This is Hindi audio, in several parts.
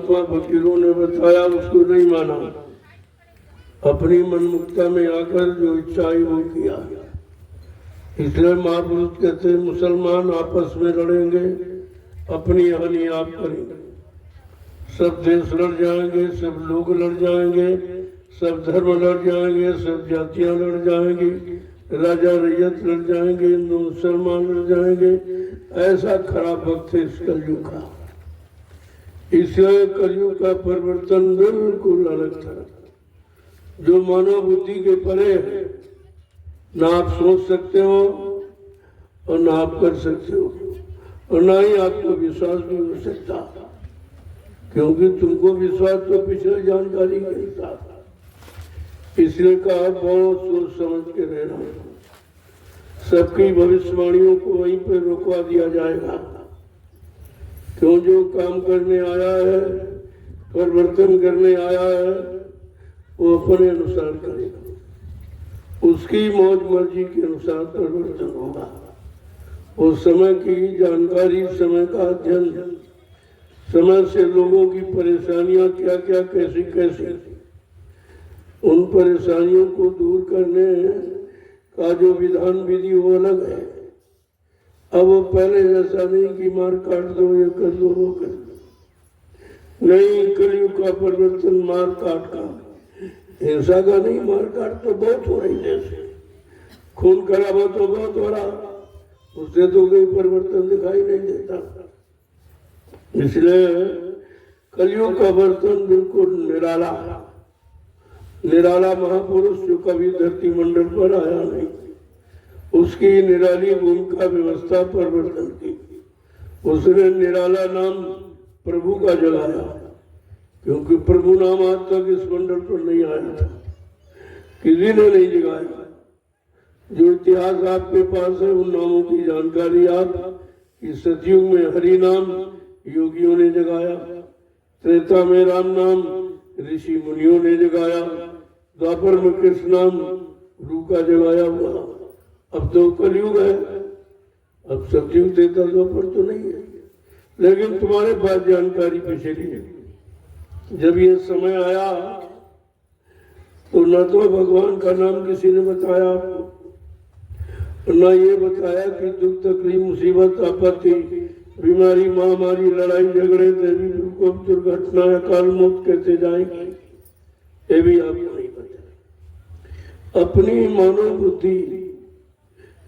महात्मा फकीरों ने बताया उसको नहीं माना, अपनी मनमुक्ता में आकर जो इच्छा आई वो किया। इसलिए महापुरुष कहते हैं मुसलमान आपस में लड़ेंगे, अपनी हानि आप करेंगे। सब देश लड़ जाएंगे, सब लोग लड़ जाएंगे, सब धर्म लड़ जाएंगे, सब जातियां लड़ जाएंगी, राजा रैयत लड़ जाएंगे, हिंदू मुसलमान लड़ जाएंगे। ऐसा खराब वक्त है इस कलयुग का। इसलिए कलयुग का परिवर्तन बिल्कुल अलग था, जो मानव बुद्धि के परे है। ना आप सोच सकते हो और ना आप कर सकते हो, और ना ही आपको विश्वास भी हो सकता, क्योंकि तुमको विश्वास तो पिछले जानकारी के साथ। इसलिए कहा बहुत सोच समझ के रहना। सबकी भविष्यवाणियों को वहीं पर रोकवा दिया जाएगा, क्यों जो काम करने आया है, परिवर्तन करने आया है, वो अपने अनुसार करेगा, उसकी मौज मर्जी के अनुसार परिवर्तन होगा। वो समय की जानकारी, समय का अध्ययन, समय से लोगों की परेशानियां क्या क्या कैसी कैसी, उन परेशानियों को दूर करने का जो विधान विधि वो अलग है। अब वो पहले जैसा नहीं कि मार काट दो, ये कर दो, वो कर दो। नहीं, कलयुग का परिवर्तन मार काट का, हिंसा का नहीं। मार काट तो बहुत हो रही जैसे, खून खराबा तो बहुत हो रहा, उससे तो कोई परिवर्तन दिखाई नहीं देता। इसलिए कलयुग का वर्तन बिल्कुल निराला, निराला महापुरुष जो कभी धरती मंडल पर आया नहीं, उसकी निराली भूमिका व्यवस्था परिवर्तन की। उसने निराला नाम प्रभु का जगाया, क्योंकि प्रभु नाम आज तक इस मंडल पर नहीं आया था, किसी ने नहीं जगाया। जो इतिहास आपके पास है उन नामों की जानकारी आप, इस सतयुग में हरि नाम योगियों ने जगाया, त्रेता में राम नाम ऋषि मुनियों ने जगाया, द्वापर में कृष्ण नाम गुरु का जगाया हुआ। अब तो कलयुग है, अब सतयुग त्रेता द्वापर तो नहीं है, लेकिन तुम्हारे पास जानकारी पिछली है। जब ये समय आया तो न तो भगवान का नाम किसी ने बताया आपको, न ये बताया कि दुख तकलीफ मुसीबत आपत्ति बीमारी महामारी लड़ाई झगड़े देवी प्रकोप दुर्घटना अकाल मौत कैसे जाएगी, ये भी आपको नहीं पता। अपनी मानव बुद्धि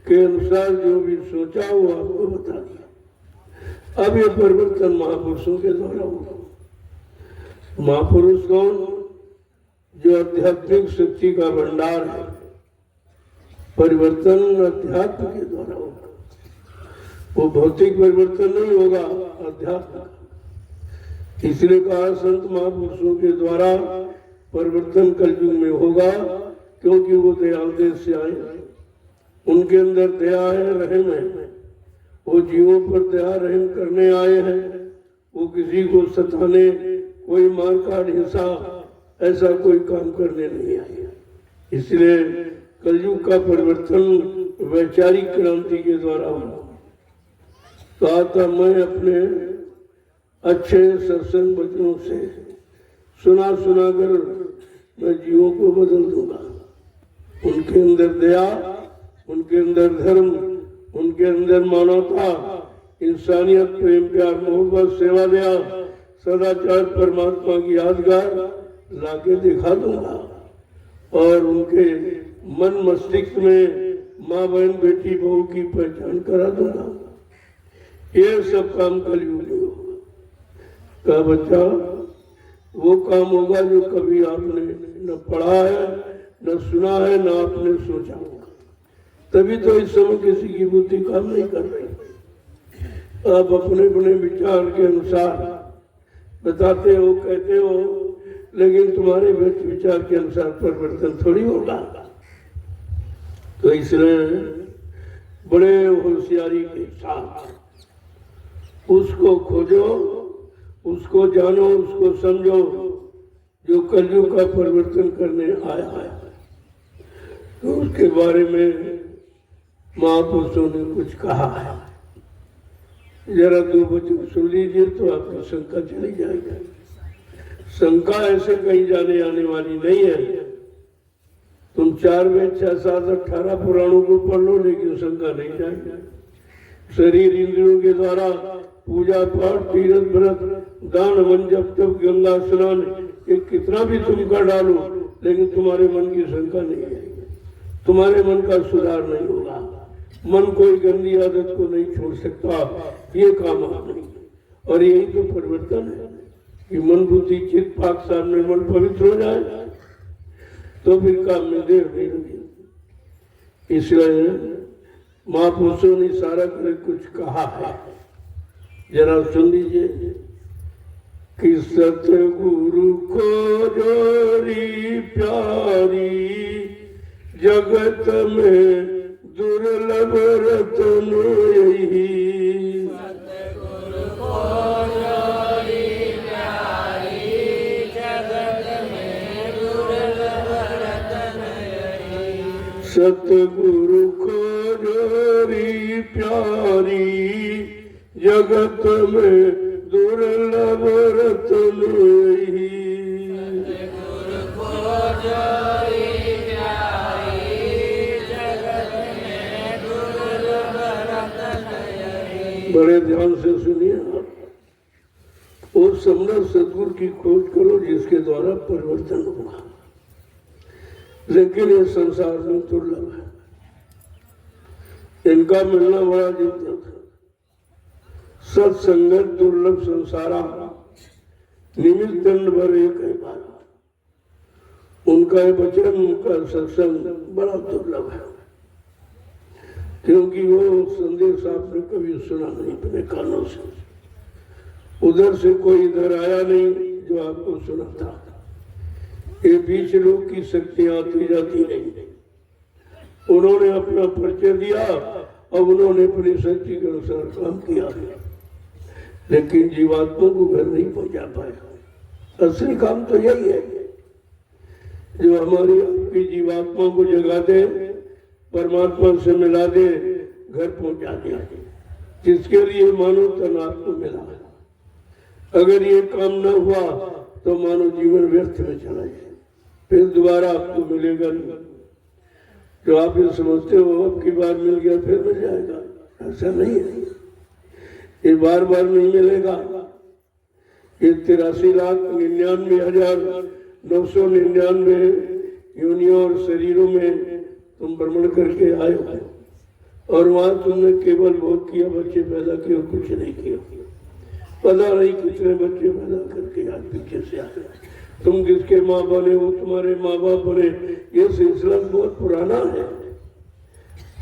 के अनुसार जो भी सोचा वो आपको बता दिया। अब ये परिवर्तन महापुरुषों के द्वारा हुआ। महापुरुष कौन? जो आध्यात्मिक शक्ति का भंडार है। परिवर्तन अध्यात्म के द्वारा होगा, वो भौतिक परिवर्तन नहीं होगा, अध्यात्म। इसलिए कहा संत महापुरुषों के द्वारा परिवर्तन कलयुग में होगा, क्योंकि वो दयाल देश से आए, उनके अंदर दया है, रहम है, वो जीवों पर दया रहम करने आए हैं। वो किसी को सताने, कोई मारकाट हिंसा ऐसा कोई काम करने नहीं आए। इसलिए कलयुग का परिवर्तन वैचारिक क्रांति के द्वारा हुआ। कहा था मैं अपने अच्छे सत्संग वचनों से सुना कर मैं जीवों को बदल दूंगा। उनके अंदर दया, उनके अंदर धर्म, उनके अंदर मानवता, इंसानियत, प्रेम प्यार मोहब्बत सेवा दया सदाचार परमात्मा की यादगार लाके दिखा दूंगा, और उनके मन मस्तिष्क में माँ बहन बेटी बहू की पहचान करा दूंगा। ये सब काम कलयुग में होगा। का बच्चा वो काम होगा जो कभी आपने न पढ़ा है, न सुना है, न आपने सोचा होगा। तभी तो इस समय किसी की बुद्धि काम नहीं कर रही। आप अपने अपने विचार के अनुसार बताते हो, कहते हो, लेकिन तुम्हारे विचार के अनुसार परिवर्तन थोड़ी होगा। तो इसलिए बड़े होशियारी के साथ उसको खोजो, उसको जानो, उसको समझो, जो कलयुग का परिवर्तन करने आया है। तो उसके बारे में महापुरुषों ने कुछ कहा है। जरा दो वचन सुन लीजिए तो आपकी शंका चली जाएगी। शंका ऐसे कहीं जाने आने वाली नहीं है। तुम 4 वेद 6 7 18 पुराणों को पढ़ लो, लेकिन शंका नहीं जाएगी। शरीर इंद्रियों के द्वारा पूजा पाठ, तीर्थ व्रत, दान, हवन, जप तप, गंगा स्नान, ये कितना भी तुम कर डालो, लेकिन तुम्हारे मन की शंका नहीं आएगी, तुम्हारे मन का सुधार नहीं होगा। मन कोई गंदी आदत को नहीं छोड़ सकता, ये काम आप नहीं। और यही तो परिवर्तन है कि मन, बुद्धि, चित्त, पाक, साध, निर्मल, पवित्र हो जाए, तो फिर काम में देर नहीं लगी। इसलिए महापुरुषों ने सारा कर कुछ कहा है, जरा सुन लीजिए कि सतगुरु को जोड़ी प्यारी, जगत में दुर्लभ रतन यही। सतगुरु को जोड़ी प्यारी, जगत में दुर्लभ रतन यही। सतगुरु को जोड़ी प्यारी, जगत में दुर्लभ रतन यही। सतगुरु को जोड़ी प्यारी, जगत में दुर्लभ रतन यही। बड़े ध्यान से सुनिए आप। उस समर्थ सतगुरु की खोज करो जिसके द्वारा परिवर्तन होगा, लेकिन ये संसार में दुर्लभ है, इनका मिलना बड़ा जीता था। सत्संगत दुर्लभ संसारा, निमित्त दंड भर एक है बार। उनका वचन, उनका सत्संग बड़ा दुर्लभ है, क्योंकि वो संदेश आपने कभी सुना नहीं अपने कानों से। उधर से कोई इधर आया नहीं जो आपको सुना था। ये बीच लोग की शक्तियां आती जाती नहीं। उन्होंने अपना परिचय दिया, अब उन्होंने अपनी शक्ति के अनुसार काम किया, लेकिन जीवात्मा को घर नहीं पहुंचा पाया। असली काम तो यही है जो हमारी आपकी जीवात्मा को जगा दे, परमात्मा से मिला दे, घर पहुंचा दे, जिसके लिए मानो तन आपको मिला। अगर ये काम न हुआ तो मानो जीवन व्यर्थ में चला जाए, फिर दोबारा आपको मिलेगा नहीं। जो आप ये समझते हो अब की बार मिल गया फिर मिल जाएगा, ऐसा नहीं है। ये बार बार नहीं मिलेगा। ये 83,99,999 योनियों और शरीरों में तुम भ्रमण करके आए हो, और वहां तुमने केवल भोग किया, बच्चे पैदा किए और कुछ नहीं किया। पता नहीं कितने बच्चे पैदा करके आज पीछे से आए। तुम किसके माँ बने, वो तुम्हारे माँ बाप बने। ये सिलसिला बहुत पुराना है,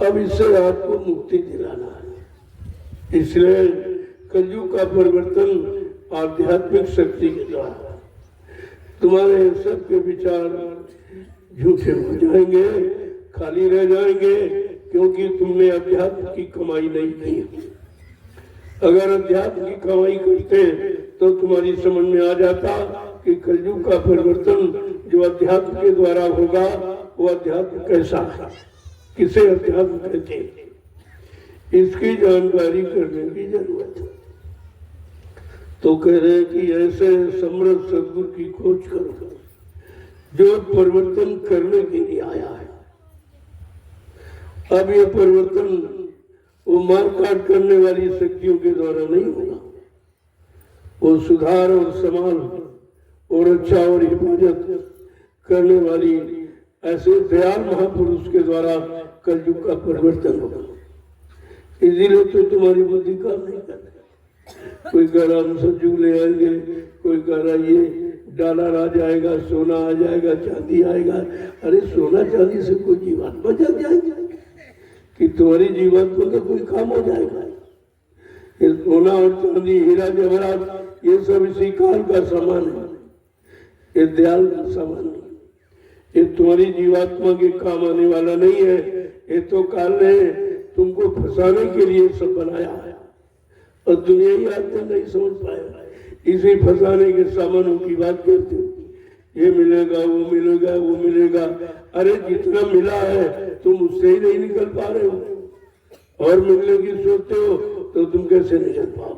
अब इससे आपको मुक्ति दिलाना है। इसलिए कलयुग का परिवर्तन आध्यात्मिक शक्ति के द्वारा। तुम्हारे सबके विचार झूठे हो जाएंगे, खाली रह जाएंगे, क्योंकि तुमने अध्यात्म की कमाई नहीं की। अगर अध्यात्म की कमाई करते तो तुम्हारी समझ में आ जाता कि कलयुग का परिवर्तन जो अध्यात्म के द्वारा होगा वो अध्यात्म कैसा है, किसे अध्यात्म कहते हैं, इसकी जानकारी करने की जरूरत है। तो कह रहे कि ऐसे समर्थ सद्गुरु की खोज करो जो परिवर्तन करने के लिए आया है। अब ये परिवर्तन वो मार काट करने वाली शक्तियों के द्वारा नहीं होगा, वो सुधार और संभाल और रक्षा और हिफाजत करने वाली ऐसे दयाल महापुरुष के द्वारा कलयुग का परिवर्तन होगा। इसीलिए तो तुम्हारी बुद्धि काम नहीं करती। कोई कह रहा हम सब जुग ले आएंगे, कोई कह रहा ये डॉलर आ जाएगा, सोना आ जाएगा, चांदी आएगा। अरे सोना चांदी से कोई जीवात्मा जग जाएगी कि तुम्हारी जीवात्मा का कोई काम हो जाएगा? ये सोना और चांदी, हीरा जवाहरात, ये सब इसी काल का सामान है, ये दयाल का सामान है। ये तुम्हारी जीवात्मा के काम आने वाला नहीं है। ये तो काल ने तुमको फंसाने के लिए सब बनाया है, और तुम यही आदमी नहीं समझ पाए, इसी फंसाने के सामानों की बात करते हो। ये मिलेगा, वो मिलेगा, वो मिलेगा। अरे जितना मिला है तुम उससे ही नहीं निकल पा रहे हो, और मिलने की सोचते हो तो तुम कैसे निकल पाओ?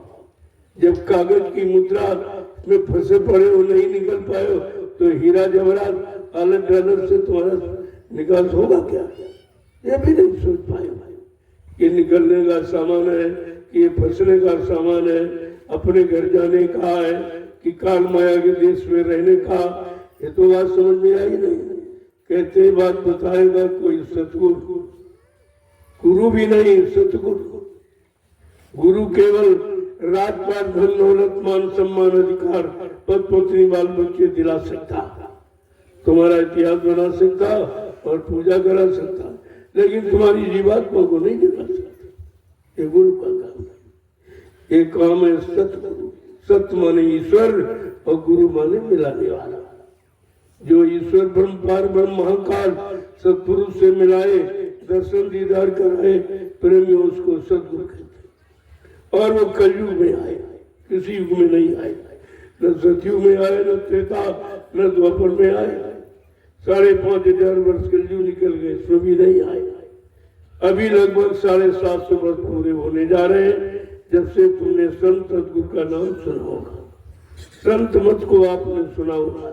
जब कागज की मुद्रा में फंसे पड़े हो, नहीं निकल पाए हो, तो हीरा जवाहरात आलत डालर से तुम्हारा निकाल होगा क्या? ये भी नहीं सोच पाए भाई। ये निकलने का सामान है कि ये फंसने का सामान है, अपने घर जाने का है कि काल माया के देश में रहने का, ये तो बात समझ में आई नहीं। कहते बात बताएगा कोई सतगुरु, गुरु भी नहीं सतगुरु। गुरु केवल राजपाट धन दौलत मान सम्मान अधिकार पद पत्नी बाल बच्चे दिला सकता, तुम्हारा इतिहास बना सकता और पूजा करा सकता, लेकिन तुम्हारी जीवात्मा को नहीं दिला सकता। ये गुरु का काम है। ये काम है सतगुरु। सत्य माने ईश्वर और गुरु माने मिलाने वाला। जो ईश्वर ब्रह्म पार ब्रह्म महाकाल सत्पुरुष से मिलाए, दर्शन दीदार कराए, प्रेमी उसको सतगुरु कहते। और वो कलयुग में आए, किसी युग में नहीं आए, न सतयुग में आए, न त्रेता, न द्वापर में आए। 5,500 वर्ष कलयुग निकल गए, इसमें भी नहीं आए। अभी लगभग 750 वर्ष पूरे होने जा रहे हैं जब से तुमने संत सतगुरु का नाम सुना होगा। संत मत को आपने सुना होगा।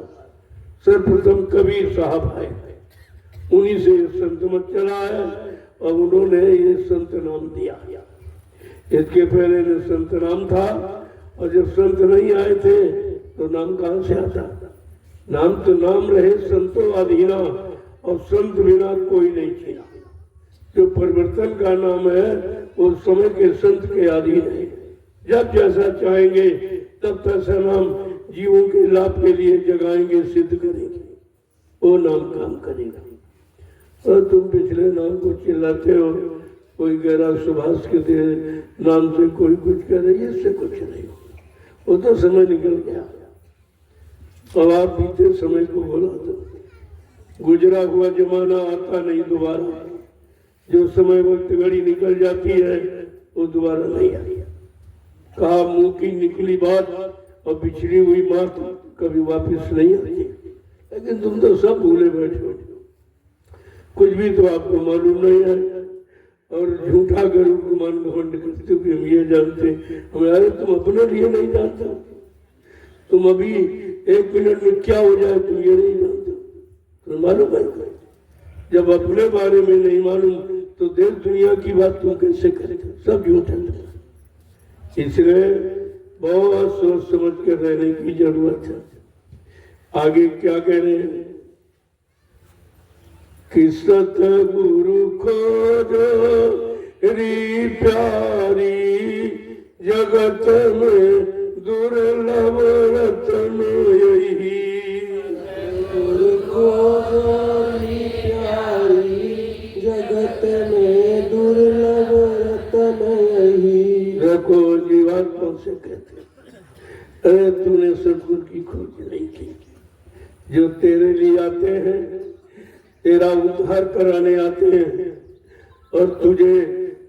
सर्वप्रथम कबीर साहब आए, उन्हीं से संत मत चला है और उन्होंने ये संत नाम दिया। इसके पहले न संत नाम था, और जब संत नहीं आए थे तो नाम कहां से आता? नाम तो नाम रहे संतो अधीना, और संत बिना कोई नहीं छीना। जो परिवर्तन का नाम है वो समय के संत के अधीन है। जब जैसा चाहेंगे तब तैसा नाम जीवों के लाभ के लिए जगाएंगे, सिद्ध करेंगे, वो नाम काम करेगा। और तुम पिछले नाम को चिल्लाते हो, कोई कह रहा सुभाष के नाम से, कोई कुछ कह रही है, इससे कुछ नहीं। वो तो समय निकल गया। अब आप बीते समय को बोला तो गुजरा हुआ जमाना आता नहीं दोबारा। जो समय वक्त घड़ी निकल जाती है वो दोबारा नहीं आई। कहा मुंह की निकली बात और बिछड़ी हुई बात कभी वापस नहीं आती। लेकिन तुम तो सब भूले बैठे हो, कुछ भी तो आपको मालूम नहीं है। और झूठा गरुड़ गुमान घमंड करते हुए हम ये जानते, हमें अरे तुम अपने लिए नहीं जानते, तुम अभी 1 मिनट में क्या हो जाए तुम ये नहीं जानते। तुम्हें मालूम है? जब अपने बारे में नहीं मालूम तो देश दुनिया की बात तुम कैसे करेंगे? सब झूठे। इसलिए बहुत सोच समझ कर रहने की जरूरत है। आगे क्या कह रहे हैं कि सतगुरु खोजो री प्यारी, जगत में दुर्लभ रतन यही। सतगुरु खोजो री प्यारी, जगत में दुर्लभ रतन यही। देखो जीवात्मा से कहते, अरे तूने सतगुरु की खोज नहीं की। जो तेरे लिए आते हैं, तेरा उद्धार कराने आते हैं, और तुझे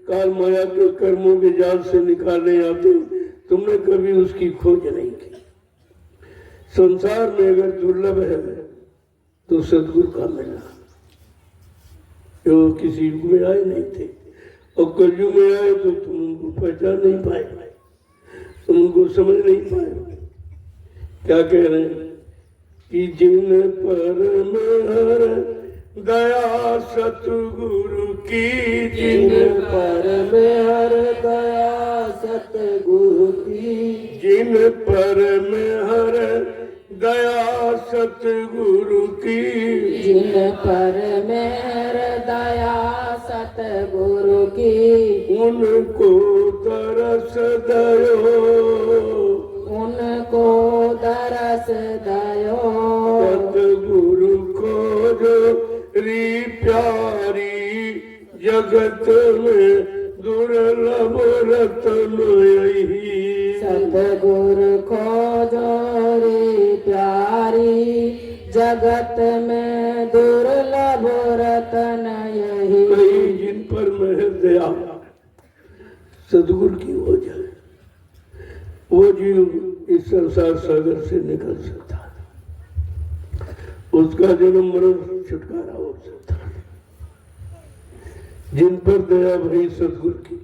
काल माया के कर्मों के जाल से निकालने आते हैं, तुमने कभी उसकी खोज नहीं की। संसार में अगर दुर्लभ है तो सतगुरु का मिलना। जो किसी युग में आए नहीं थे और कलयुग में आए तो तुम उनको पहचान नहीं पाए, तुम उनको समझ नहीं पाए। क्या कह रहे हैं कि जिन पर मेहर दया सतगुरु की, जिन पर मेहर दया सतगुरु की, जिन पर मेहर दया सतगुरु की, जिन पर मेहर दया सतगुरु की, उनको तरस दयो, उनको दरस दयो। सतगुरु खोजो री प्यारी, जगत में दुर्लभ रतन यही। सतगुरु खोजो रे प्यारी, जगत में दुर्लभ रतन यही। कहीं जिन पर मेहर दया सतगुरु की हो जाए, वो जीव इस संसार सागर से निकल सकता है, उसका जन्म मरण छुटकारा हो सकता है। जिन पर दया भई सतगुरु की,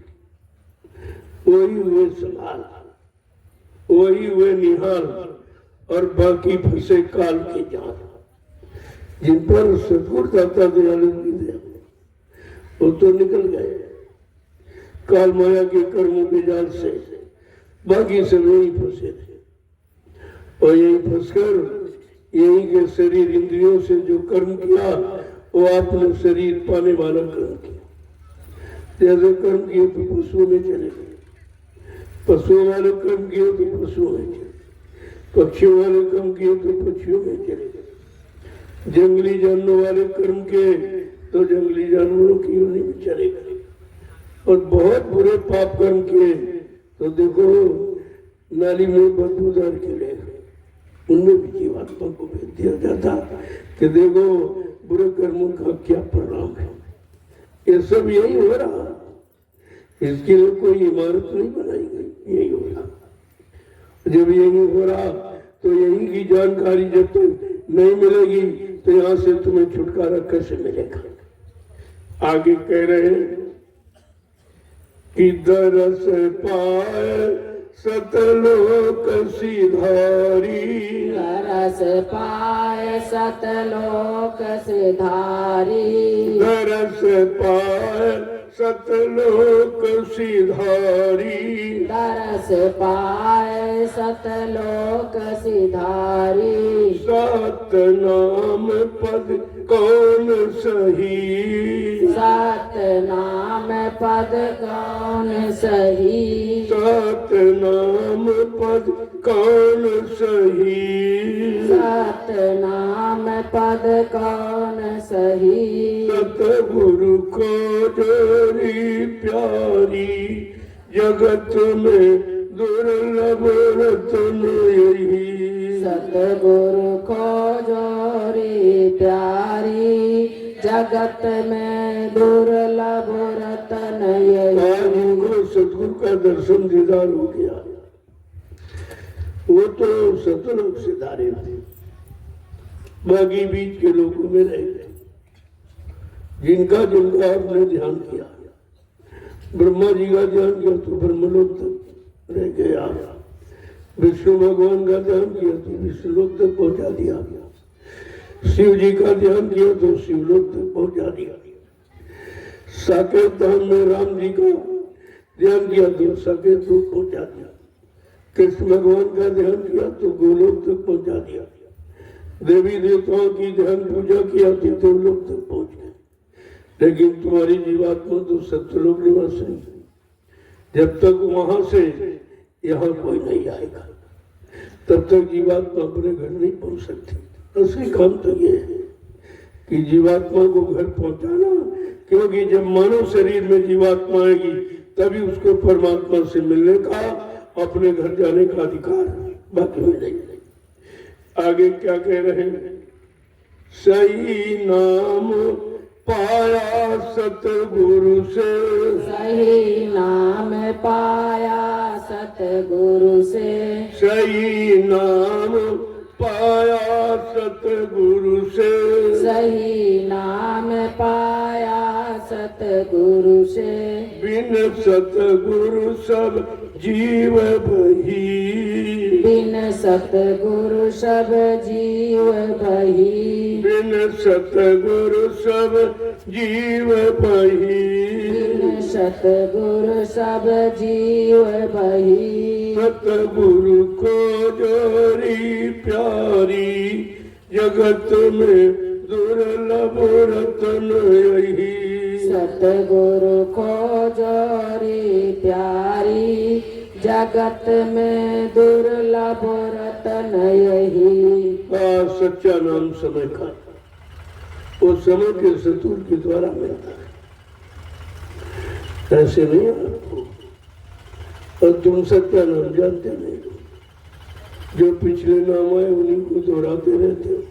वही हुए संभाल, वही हुए निहाल, और बाकी फंसे काल के जाल। जिन पर सतगुरु दाता दयानंद की दया वो तो निकल गए काल माया के कर्मों के जाल से, बाकी सब यही फंसे थे। और यही फंसकर यही के शरीर इंद्रियों से जो कर्म किया वो आपने शरीर पाने वाला कर्म किया। जैसे कर्म किए तो पशुओं में चले गए, पशुओं वाले कर्म किए तो पशुओं में चले, पक्षियों वाले कर्म किए तो पक्षियों में चले गए, जंगली जानवरों वाले कर्म किए तो जंगली जानवरों की योनि में चले गए, और बहुत बुरे पाप कर्म किए तो देखो नाली में बदबूदार कीड़े, उनमें भी जीवात्मा को भेज दिया जाता कि देखो बुरे कर्मों का क्या परिणाम है। ये सब यही हो रहा, इसके लिए कोई इमारत नहीं बनाई गई, यही हो रहा। जब यही हो रहा तो यही की जानकारी जब तक नहीं मिलेगी तो यहाँ से तुम्हें छुटकारा कैसे मिलेगा। आगे कह रहे हैं कि दरस पाए सतलोक सिधारी, दरस पाए सतलोक सिधारी, दरस पाए सतलोक सिधारी, दरस पाए सतलोक सिधारी। सतनाम पद कौन सही, सतनाम पद कौन सही, सतनाम पद कौन सही, सतनाम पद कौन सही। सतगुरु को जोरी प्यारी, जगत में दुर्लभ रत्न यही, सतगुरु को जोरी प्यारी, जगत में दुर्लभ रतन यही। उनको सतगुरु का दर्शन दीदार हो गया, वो तो सतलोक से धारे थे, बाकी बीच के लोगों में रह गए। जिनका जिनका आपने ध्यान किया, ब्रह्मा जी का ध्यान किया तो ब्रह्मलोक तक रह गए आप, विष्णु भगवान का ध्यान किया तो विष्णुलोक तक पहुंचा दिया, शिव जी का ध्यान किया तो शिवलोक तक पहुंचा दिया, साकेत धाम में राम जी का ध्यान किया तो साकेत लोक पहुंचा दिया, कृष्ण भगवान का ध्यान किया तो गोलोक तक पहुंचा दिया, देवी देवताओं की ध्यान पूजा किया तो देवलोक तक पहुंच गए। लेकिन तुम्हारी जीवात्मा तो सत्यलोक निवास नहीं, जब तक वहां से यहाँ कोई नहीं आएगा तब तक जीवात्मा अपने घर नहीं पहुंच सकती। असली काम तो ये है कि जीवात्मा को घर पहुंचाना, क्योंकि जब मानव शरीर में जीवात्मा आएगी तभी उसको परमात्मा से मिलने का, अपने घर जाने का अधिकार, बाकी में नहीं। आगे क्या कह रहे हैं, सही नाम पाया सतगुरु से, सही नाम पाया सतगुरु से, सही नाम पाया सतगुरु से, सही नाम पाया सतगुरु से। बिन सतगुरु सब जीव बही, बिन सतगुरु सब जीव बही, बिन सतगुरु सब जीव बही, बिन सतगुरु सब जीव बही। सतगुरु को जोरी प्यारी, जगत में दुर्लभ रतन यही, सतगुरु को जोरी प्यारी, जगत में दुर्लभ रतन यही। सच्चा नाम समय का, वो समय के सतुर के द्वारा मिलता है, ऐसे नहीं है आपको। और तुम सच्चा नाम जानते नहीं, जो पिछले नाम आए उन्हीं को दोहराते रहते हो,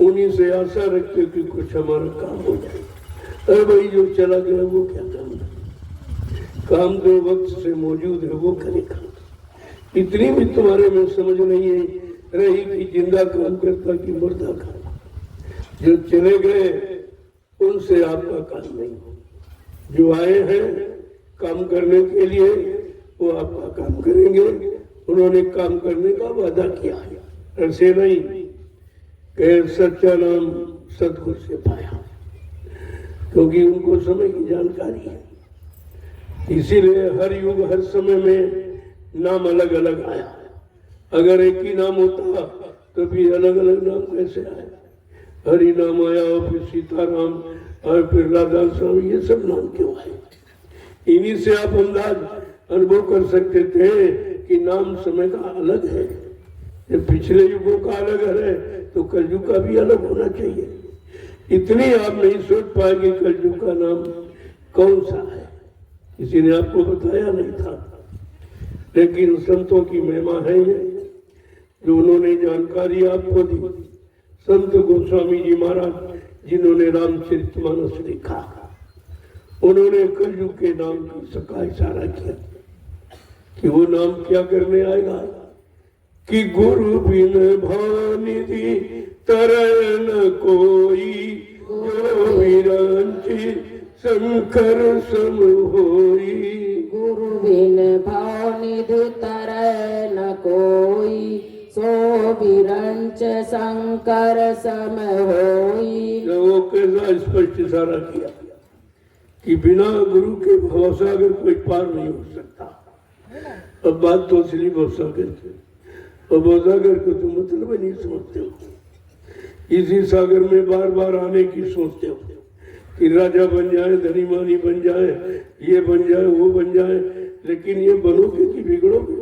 उन्हीं से आशा रखते कि कुछ हमारा काम हो जाए। अरे भाई जो चला गया वो क्या काम है, काम जो वक्त से मौजूद है वो करेगा। इतनी भी तुम्हारे में समझ नहीं है रही कि जिंदा काम करता कि मुर्दा काम। जो चले गए उनसे आपका काम नहीं, जो आए हैं काम करने के लिए वो आपका काम करेंगे, उन्होंने काम करने का वादा किया है। ऐसे नहीं कि सच्चा नाम सतगुरु से पाया, क्योंकि उनको समय की जानकारी है। इसीलिए हर युग हर समय में नाम अलग अलग आया। अगर एक ही नाम होता तो भी अलग अलग नाम कैसे आए? हरि नाम आया और फिर सीताराम और फिर राधा स्वामी, ये सब नाम क्यों आए? इन्हीं से आप अंदाज अनुभव कर सकते थे कि नाम समय का अलग है। जब पिछले युगों का अलग है तो कलयुग का भी अलग होना चाहिए। इतनी आप नहीं सोच पाएंगे कलयुग का नाम कौन सा है, किसी ने आपको बताया नहीं था। लेकिन संतों की महिमा है ये, जो उन्होंने जानकारी आपको दी। संत गोस्वामी जी महाराज जिन्होंने रामचरितमानस लिखा, उन्होंने कलयुग के नाम की का इशारा किया कि वो नाम क्या करने आएगा कि गुरु बिन भानिधि तरह न कोई, जो विरंची शंकर सम होई। गुरु बिन भानिधि तरह न कोई, सो विरंच शंकर सम होई। वो कैसा स्पष्ट इशारा किया कि बिना गुरु के भवसागर कोई पार नहीं हो सकता। अब बात तो असली भवसागर की, और भवसागर को तुम मतलब नहीं सोचते हो। इसी सागर में बार बार आने की सोचते हो कि राजा बन जाए, धनी मानी बन जाए, ये बन जाए, वो बन जाए, लेकिन ये बनोगे कि बिगड़ोगे?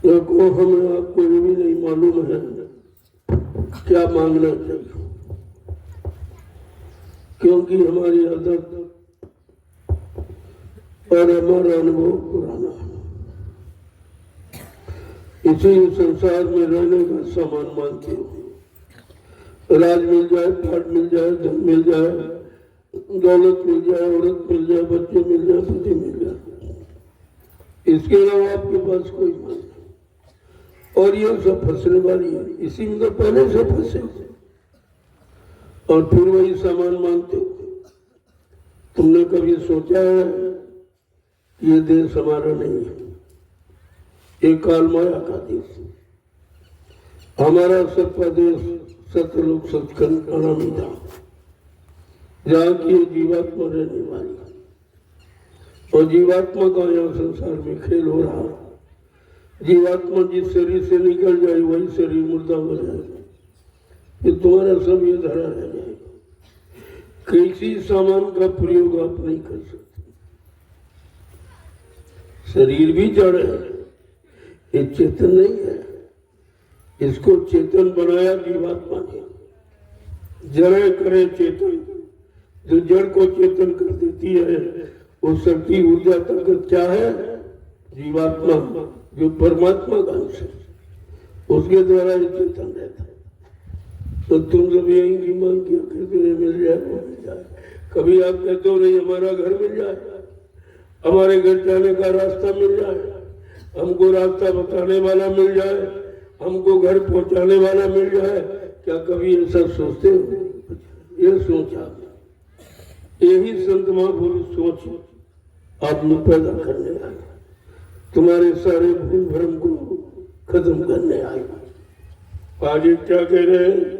देखो, हमें आपको ये भी नहीं मालूम है क्या मांगना चाहिए, क्योंकि हमारी आदत और हमारा अनुभव पुराना है। इसी संसार में रहने का सामान मांगते हो। राज मिल जाए, पाठ मिल जाए, धन मिल जाए, दौलत मिल जाए, औरत मिल जाए, बच्चे मिल जाए, पति मिल जाए, इसके अलावा आपके पास कोई मांग नहीं। और ये सब फंसने वाली है, इसी में तो पहले से फंसे और फिर वही सामान मांगते हो। तुमने कभी सोचा है ये देश हमारा नहीं है, ये काल माया का देश है। हमारा सत्ता देश सतलोक सचखंड अनामी धाम, जहाँ की जीवात्मा रहने वाली है। और जीवात्मा का यहाँ संसार में खेल हो रहा है। जीवात्मा जिस शरीर से निकल जाए वही शरीर मुर्दा हो जाएगा, ये तुम्हारा सब ये धरा रह जाएगा। किसी सामान का प्रयोग आप नहीं कर सकते। शरीर भी जड़ है, ये चेतन नहीं है। इसको चेतन बनाया जीवात्मा ने। जड़ करे चेतन, जो जड़ को चेतन कर देती है वो शक्ति ऊर्जा ताकत क्या है? जीवात्मा, जो परमात्मा का अंश है, उसके द्वारा ये चेतन रहता है। तो तुम जब यही की मांग किया करते मिल जाए वो मिल जाए। कभी आप कहते हो नहीं हमारा घर मिल जाए, हमारे घर जाने का रास्ता मिल जाए, हमको रास्ता बताने वाला मिल जाए, हमको घर पहुंचाने वाला मिल जाए। क्या कभी ऐसा सोचते हो? ये सोचा, यही संत महापुरुष सोच आप में पैदा करने आए, तुम्हारे सारे भूल भ्रम को खत्म करने आए। आगे क्या कह रहे हैं?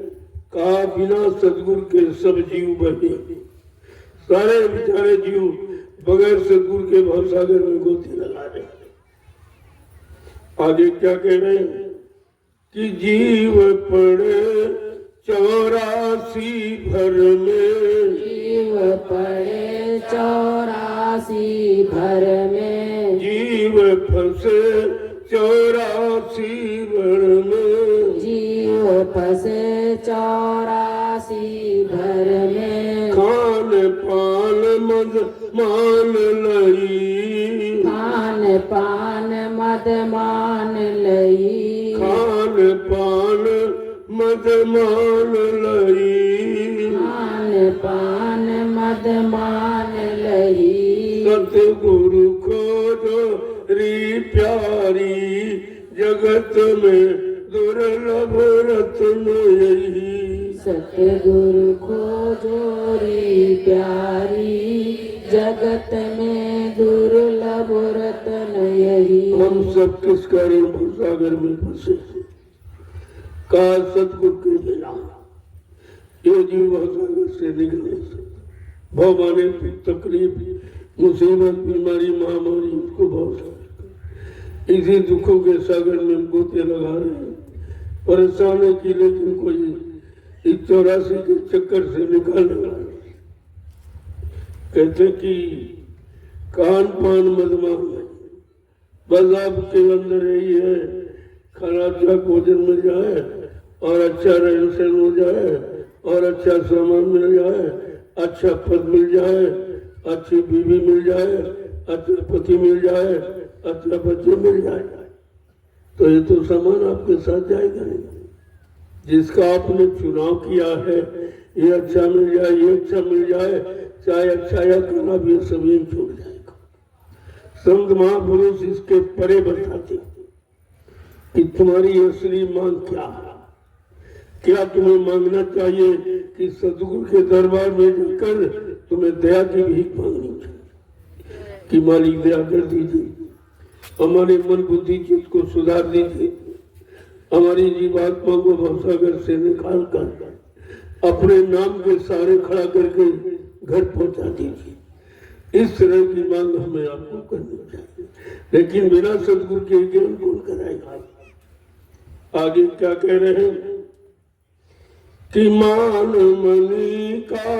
कहा बिना सदगुरु के सब जीव बने। सारे बेचारे जीव बगैर सदगुरु के भवसागर में गोते लगा रहे हैं। आगे क्या कह रहे हैं कि जीव पड़े 84 भर में, जीव पड़े 84 भर में, जीव फंसे 84 भर में, जीव फंसे 84 भर में, खान पान मद मान लई, खान पान मद मान लई, खान पान मद मान लई, खान पान मद मान लई, सतगुरु खोजो री प्यारी, जगत में दुर्लभ रत्न यही, सतगुरु खोजो री प्यारी, जगत में दुर्लभ रत्न यही। हम सब किस कारण भवसागर में फंसे, कहा सतगुरु के बिना ये जीव भवसागर से निकल नहीं सकता। भव माने तकलीफ, मुसीबत, बीमारी, महामारी, उसको भवसागर। इसी दुखों के सागर में हम गोते लगा रहे हैं, परेशान है कि लेकिन कोई इस 84 के चक्कर से निकालने वाला। कहते कि कान पान मदमान है, बस आपके अंदर यही है, खाना अच्छा भोजन मिल जाए और अच्छा रहन सहन हो जाए और अच्छा सामान मिल जाए, अच्छा पद मिल जाए, अच्छी बीवी मिल जाए, अच्छा पति मिल जाए, अच्छा बच्चे मिल जाए, तो ये तो सामान आपके साथ जाएगा नहीं। जिसका आपने चुनाव किया है, ये अच्छा मिल जाए, ये अच्छा मिल जाए, चाहे अच्छा या खराब, ये सभी छूट जाएगा। संत महापुरुष इसके परे बताते कि तुम्हारी असली मांग क्या है। क्या तुम्हें मांगना चाहिए कि सदगुरु के दरबार में जाकर तुम्हें दया की भीख मांगनी चाहिए कि मालिक दया कर दीजिए, हमारे मन बुद्धि चित्त को सुधार दीजिए, हमारी जीवात्मा को भवसागर से निकाल कर अपने नाम के सहारे खड़ा करके घर पहुंचा दीजिए। इस तरह की मांग हमें आपको करनी चाहिए, लेकिन बिना सदगुरु के ज्ञान कौन कराएगा। आगे क्या कह रहे हैं कि मान मनी का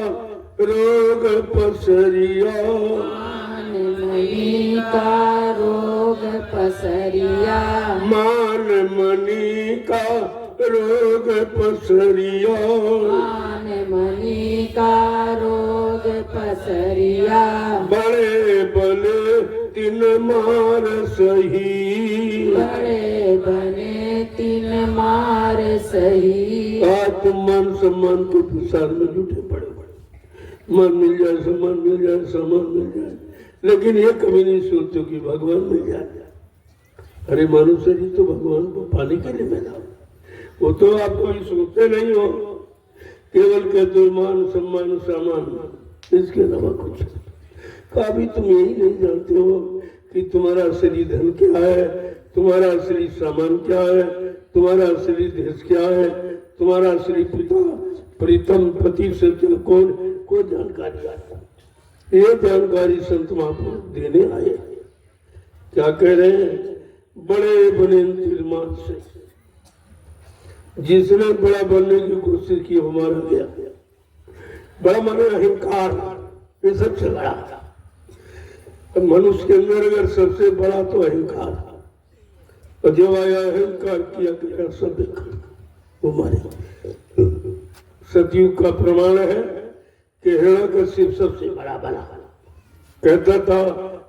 रोग पसरिया, मान मनी का रोग पसरिया, मान मनी का रोग पसरिया, मान मनी का रोग पसरिया, बड़े बले तीन मार सही, बड़े बने तीन मार सही। आत्मान सम्मान के प्रसार में जुटे पड़े बड़े, मन मिल जाए, सम्मान मिल जाए, सामान मिल जाए, लेकिन ये कभी नहीं सोचते कि भगवान मिल जाए। अरे मनुष्य जी तो भगवान को पाने के लिए मैदान, वो तो आप कोई सोचते नहीं हो, केवल कहते हो मान सम्मान सामान, इसके अलावा कुछ कभी तुम यही नहीं जानते हो कि तुम्हारा असली धन क्या है, तुम्हारा असली सामान क्या है, तुम्हारा असली देश क्या है, तुम्हारा असली पिता प्रीतम पति सत्य कौन को जानकारी आता। ये जानकारी संत महापुरुष देने आए। क्या कह रहे हैं, बड़े बने तिलमान से, जिसने बड़ा बनने की कोशिश की वो मारा गया। बड़ा माने अहंकार, ये सबसे बड़ा था मनुष्य के अंदर, अगर सबसे बड़ा तो अहंकार, और जब आया अहंकार किया गया सब वो मारे। सतयुग का प्रमाण है कि हिरण्यकश्यप सबसे बड़ा बना, कहता था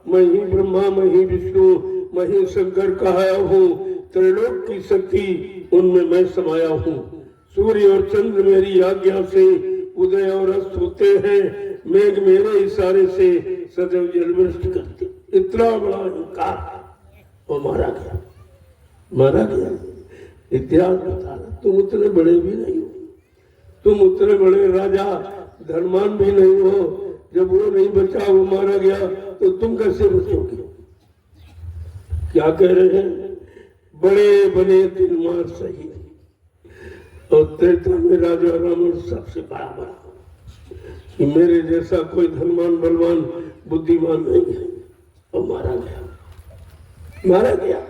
मैं ही ब्रह्मा, मैं ही विष्णु, मैं ही शंकर कहा हूँ, त्रिलोक की शक्ति उनमें मैं समाया हूँ। सूर्य और चंद्र मेरी आज्ञा से उदय और अस्त होते हैं, मेघ मेरे इशारे से सदैव जलवृष्टि करते। इतना बड़ा अहंकार वो मारा गया, मारा गया। इतिहास बता रहा, तुम उतने बड़े भी नहीं हो, तुम उतने बड़े राजा धनवान भी नहीं हो। जब वो नहीं बचा, वो मारा गया, तो तुम कैसे बचोगे। क्या कह रहे हैं, बड़े बने तीन मार सही, और त्रेता में राजा रावण सबसे बड़ा बना, कि मेरे जैसा कोई धनवान बलवान बुद्धिमान नहीं है, और मारा गया।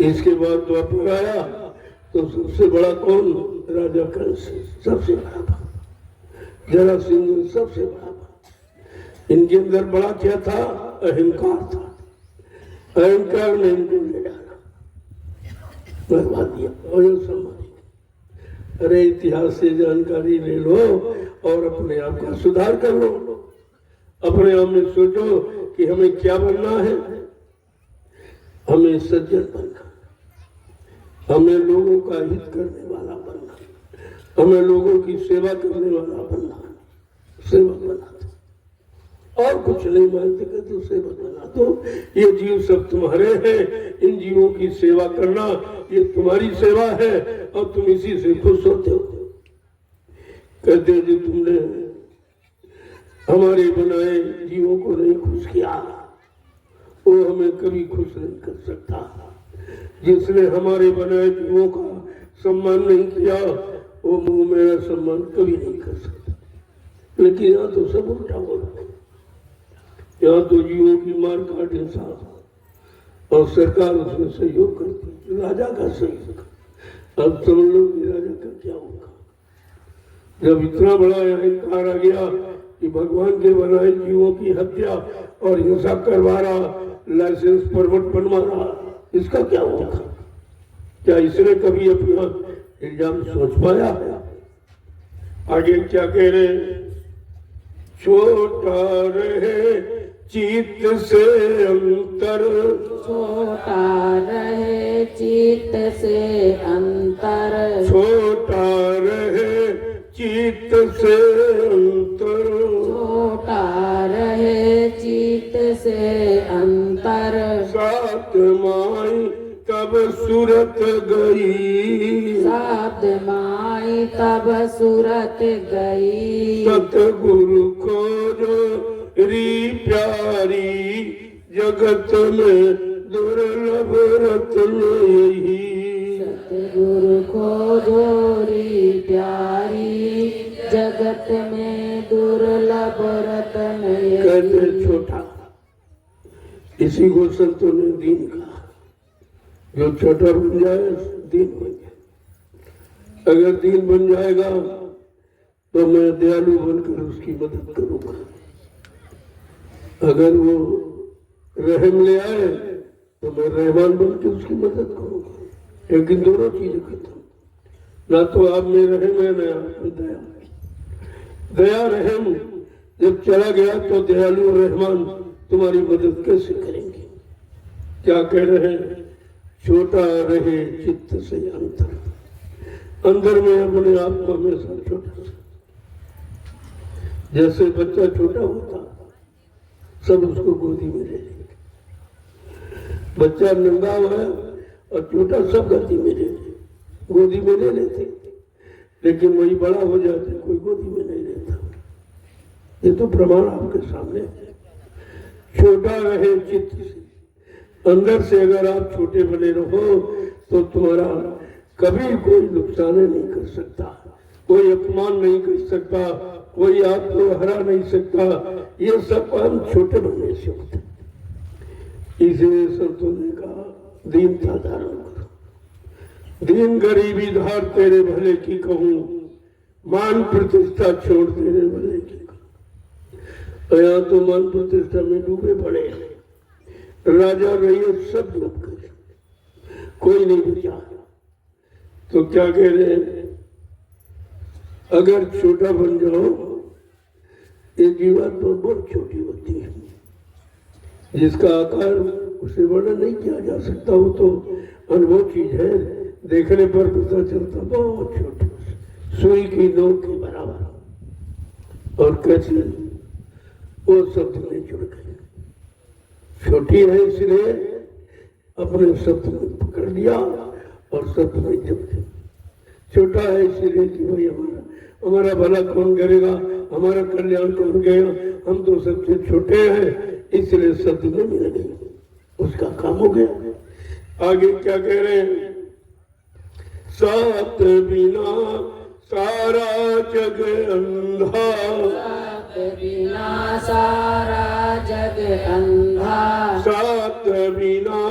इसके बाद द्वापर आया तो सबसे बड़ा कौन? राजा कंस, सबसे बड़ा था। जरासंध सबसे बड़ा था। इनके अंदर बड़ा क्या था? अहंकार था। अहंकार ने इनको ले डाला, बर्बाद दिया। और ये समाधि, अरे इतिहास से जानकारी ले लो और अपने आप का सुधार कर लो। अपने आप में सोचो कि हमें क्या बनना है। हमें सज्जन बनना, हमें लोगों का हित करने वाला बनना, हमें लोगों की सेवा करने वाला बनना। सेवक बना दो, और कुछ नहीं मानते कि तो सेवक बना दो। ये जीव सब तुम्हारे हैं, इन जीवों की सेवा करना ये तुम्हारी सेवा है, और तुम इसी से खुश होते हो। कहते जो तुमने हमारे बनाए जीवों को नहीं खुश किया, वो हमें कभी खुश नहीं कर सकता। जिसने हमारे बनाए जीवों का सम्मान नहीं किया, वो मुंह मेरा सम्मान कभी नहीं कर सकता। लेकिन यहाँ तो सब उल्टा हो रहा है। यहाँ तो जीवों की मार काट इंसाफ, और सरकार उसमें सहयोग करती, राजा का सहयोग। अब समझ लो कि राजा का क्या होगा जब इतना बड़ा अहंकार आ गया कि भगवान के बनाए जीवों की हत्या और हिंसा करवा रहा, लाइसेंस परमिट बनवा रहा। इसका क्या होगा? क्या इसने कभी अपना इल्जाम सोच पाया है? आगे क्या कह रहे हैं? छोटा रहे चित्त से अंतर, छोटा रहे चित्त से अंतर, छोटा रहे चित्त से अंतर, छोटा रहे चित्त से अंतर। सात माई तब सूरत गई, सात माई तब सूरत गई, सतगुरु खोजो री प्यारी, जगत में दुर्लभ रत्न यही। सतगुरु खोजो री प्यारी, जगत में दुर्लभ रतन कहते यही। छोटा, इसी को संतों ने दीन कहा। जो छोटा बन जाए दीन बन जाए। अगर दीन बन जाएगा तो मैं दयालु बनकर उसकी मदद करूंगा। अगर वो रहम ले आए तो मैं रहमान बनकर उसकी मदद करूंगा। लेकिन दोनों चीजें खत्म, ना तो आप में रहम है ना आप में दया। दया रहम जब चला गया तो दयालु और रहमान तुम्हारी मदद कैसे करेंगे? क्या कह रहे हैं? छोटा रहे चित्त से अंतर, अंदर में अपने आप को हमेशा छोटा सा। जैसे बच्चा छोटा होता सब उसको गोदी में ले लेंगे। बच्चा नंगा हुआ है और छोटा सब गोदी में ले लेते, लेकिन वही बड़ा हो जाते कोई गोदी में नहीं लेता। ये तो प्रमाण आपके सामने है। छोटा रहे चित्त से, अंदर से अगर आप छोटे बने रहो तो तुम्हारा कभी कोई नुकसान नहीं कर सकता, कोई अपमान नहीं कर सकता, कोई आपको हरा नहीं सकता। ये सब काम छोटे बनने से होता है। इसलिए संतों ने कहा दीनता धारण करो, दीन गरीबी धार तेरे भले की कहूँ, मान प्रतिष्ठा छोड़ तेरे भले की कहूँ। यहाँ तो मान प्रतिष्ठा में डूबे पड़े हैं। राजा रही सब डूब गए, कोई नहीं बचा। तो क्या कह रहे हैं? अगर छोटा बन जाओ, ये जीवात्मा बहुत छोटी होती है, जिसका आकार उसे वर्णन नहीं किया जा सकता। वो तो अनुभव चीज है, देखने पर पता चलता बहुत छोटी, सुई की नोक के बराबर। और कैसे वो शब्द में जुड़ गए। छोटी है इसलिए अपने शब्द में पकड़ लिया और शब्द में जुड़ गए। छोटा है इसलिए कि भाई हमारा भला कौन करेगा, हमारा कल्याण कौन करेगा, हम तो सबसे छोटे हैं, इसलिए शब्द में मिल गए, उसका काम हो गया। आगे क्या कह रहे हैं? सात बिना सारा जग अंधा, सात बिना सारा जग अंधा, सात बिना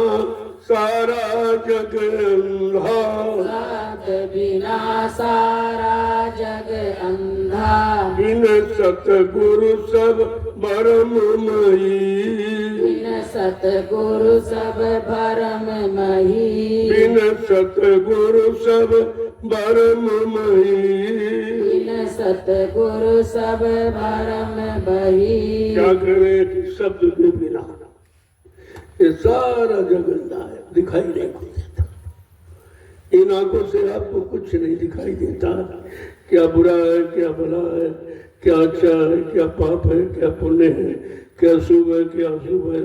सारा जग अंधा, सात बिना सारा जग अंधा, बिन सतगुरु सब भरममयी, बिन सतगुरु सब भरममयी, बिन सतगुरु सब भरममयी, बिन सतगुरु सब भरममयी। क्या करे कि शब्द के बिना ये सारा जग अंधा है, दिखाई नहीं देता। इन आंखों से आपको कुछ नहीं दिखाई देता, क्या बुरा है, क्या भला है, क्या अच्छा है, क्या पाप है, क्या पुण्य है, क्या शुभ है, क्या अशुभ है,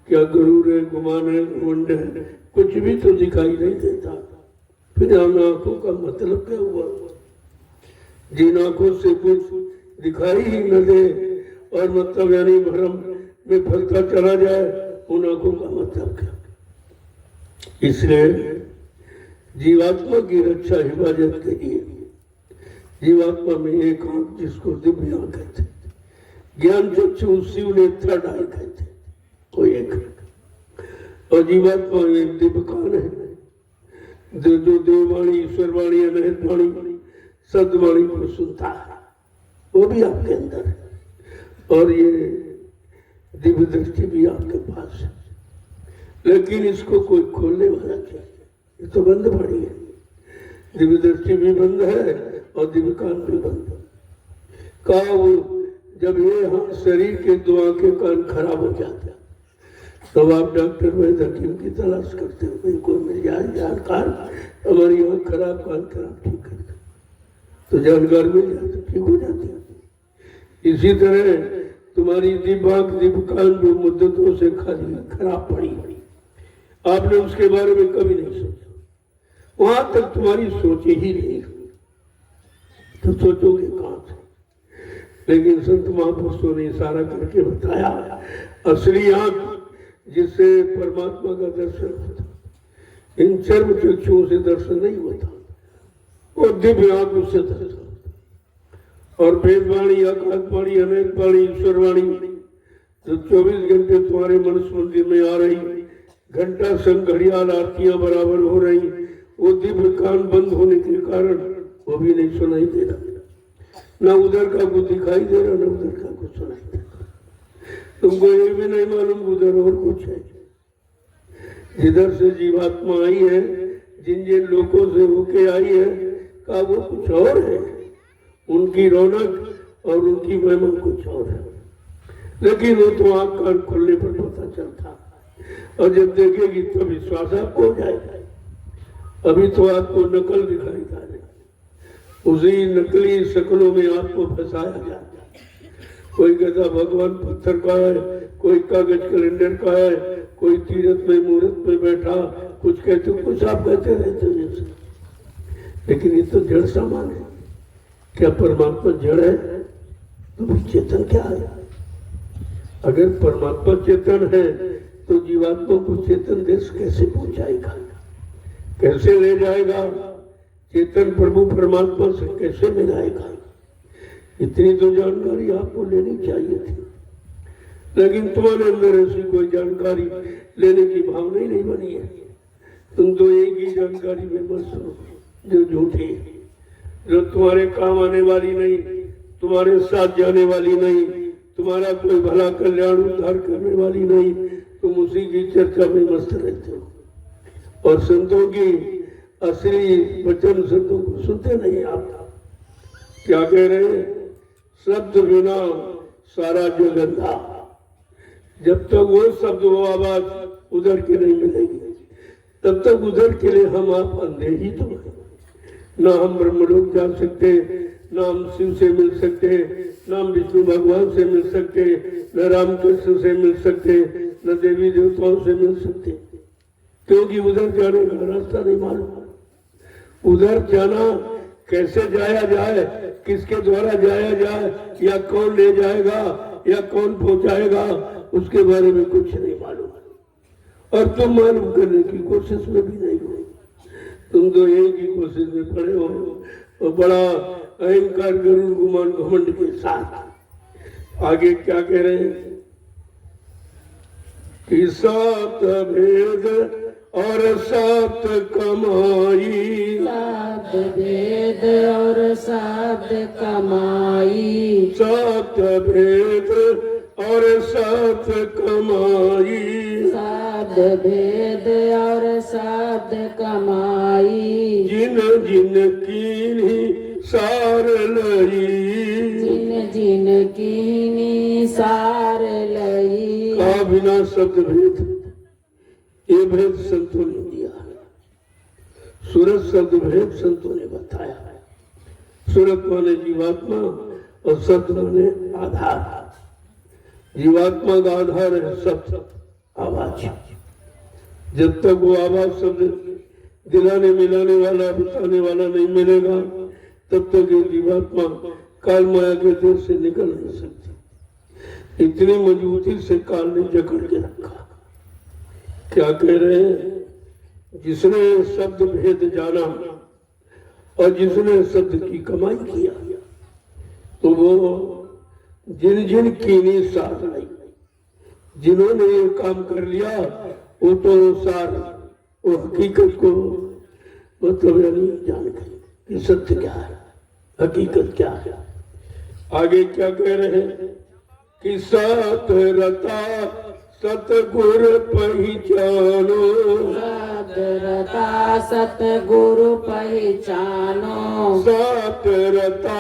क्या गुरूर है, गुमान है, घमंड है, कुछ भी तो दिखाई नहीं देता। फिर हम आंखों का मतलब क्या हुआ? जिन आंखों से कुछ दिखाई ही न दे और मतलब यानी भ्रम में फंसता चला जाए, उन आंखों का मतलब क्या? इसलिए जीवात्मा की रक्षा हिफाजत के लिए जीवात्मा में एक आंख, जिसको दिव्य आंख कहते, ज्ञान चक्षु शिव ने थर्ड आई कहते, कोई एक, और जीवात्मा में एक दिव्य कान है, जो देववाणी, ईश्वरवाणी, अनहद वाणी, सदवाणी को सुनता है, वो भी आपके अंदर है। और ये दिव्य दृष्टि भी आपके पास है, लेकिन इसको कोई खोलने वाला चाहिए। ये तो बंद पड़ी है, दिव्य दृष्टि भी बंद है और दिव्य कान भी बंद है। कहा वो जब ये शरीर के दो आंखें कान खराब हो जाते हैं, तब आप डॉक्टर वैद्य हकीम की तलाश करते हो, कोई मिल जाए जानकार, हमारी आंख खराब, कान खराब, ठीक कर दे, तो जानकार मिल जाए तो ठीक हो जाती है। इसी तरह तुम्हारी दिव्य आंख, दिव्य कान जो मुद्दतों से खाली खराब पड़ी, आपने उसके बारे में कभी नहीं सोचा, वहां तक तुम्हारी सोच ही नहीं, तो सोचोगे कहां से? लेकिन संत महापुरुषों ने इशारा करके बताया, असली आंख जिससे परमात्मा का दर्शन होता, इन चर्म चक्षुओं से दर्शन नहीं होता, वो दिव्य आंख उससे दर्शन होता। और वेदवाणी, आकाशवाणी, अनेकवाणी, ईश्वरवाणी जो 24 घंटे तुम्हारे मनुष्य मंदिर में आ रही, घंटा संग घड़ियाल आरतियां बराबर हो रही, वो दिव्य कान बंद होने के कारण वो भी नहीं सुनाई दे रहा, ना उधर का कुछ दिखाई दे रहा, ना उधर का कुछ सुनाई दे रहा। तुमको ये भी नहीं मालूम उधर और कुछ है। जिधर से जीवात्मा आई है, जिन जिन लोगों से होके आई है, का वो कुछ और है, उनकी रौनक और उनकी महिमा कुछ और है। लेकिन वो तो आंख कान खोलने पर पता चलता, और जब देखेगी तो विश्वास आपको हो जाएगा। अभी तो आपको नकल दिखाई दे रही, उसी नकली शक्लों में आपको फंसाया जाता है। कोई कहता भगवान पत्थर का है, कोई कागज कैलेंडर का है, कोई तीरथ में मुहूर्त में बैठा, कुछ कहते, कुछ आप कहते रहते हो जैसे, लेकिन ये तो जड़ सामान है। क्या परमात्मा जड़ है? तो भी चेतन क्या है? अगर परमात्मा चेतन है तो जीवात्मा को चेतन देश कैसे पहुंचाएगा, कैसे ले जाएगा? चेतन प्रभु परमात्मा से कैसे मिलाएगा? इतनी तो जानकारी आपको लेनी चाहिए थी, लेकिन तुम्हारे अंदर ऐसी कोई जानकारी लेने की भावना ही नहीं बनी है। तुम तो एक ही जानकारी में मस्त हो जो झूठी है, जो तुम्हारे काम आने वाली नहीं, तुम्हारे साथ जाने वाली नहीं, तुम्हारा कोई भला कल्याण उद्धार करने वाली नहीं। तुम उसी की चर्चा में मस्त रहते हो और संतों की असली वचन संतों को सुनते नहीं। आप क्या कह रहे हैं? शब्द बिना सारा जग अंधा। जब तक वो शब्द, वो आवाज उधर की नहीं मिलेगी, तब तक उधर के लिए हम आप अंधे ही तो हैं। ना हम ब्रह्मलोक जा सकते, ना हम शिव से मिल सकते, ना हम विष्णु भगवान से मिल सकते, न रामकृष्ण से मिल सकते, न देवी देवताओं से मिल सकते, क्योंकि उधर जाने का रास्ता नहीं मालूम। उधर जाना कैसे जाया जाए, किसके द्वारा जाया जाए, या कौन ले जाएगा या कौन पहुंचाएगा, उसके बारे में कुछ नहीं मालूम। और तुम मालूम करने की कोशिश में भी नहीं हो, तुम तो यही की कोशिश में पड़े हो। और बड़ा अहंकार गरुड़ गुमान घमंड के साथ आगे क्या कह रहे हैं कि सात भेद और सात कमाई, सात भेद और सात कमाई, सात भेद और सात कमाई, सात भेद और सात कमाई, जिन जिन कीन्ही सार लई, जिन जिन कीनी सार लई। का बिना शब्द भेद, ये भेद संतों ने दिया है। सूरत शब्द भेद संतों ने बताया है। सूरत माने जीवात्मा और सत्य माने आधार। जीवात्मा का आधार है सत्य आवाज। जब तक वो आवाज शब्द दिलाने मिलाने वाला बताने वाला नहीं मिलेगा तब तक ये जीवात्मा काल माया के देश से निकल नहीं सकती। इतनी मजबूती से काल ने जकड़ के रखा। क्या कह रहे हैं? जिसने शब्द भेद जाना और जिसने शब्द की कमाई किया तो वो जिन जिन कीनी साथ लाई, जिन्होंने ये काम कर लिया वो तो सार वो हकीकत को मतलब यानी जान गए कि सत्य क्या है, हकीकत क्या है। आगे क्या कह रहे हैं कि सत रता सतगुर पहचानो, सत रता सतगुरु पहचानो, सत रता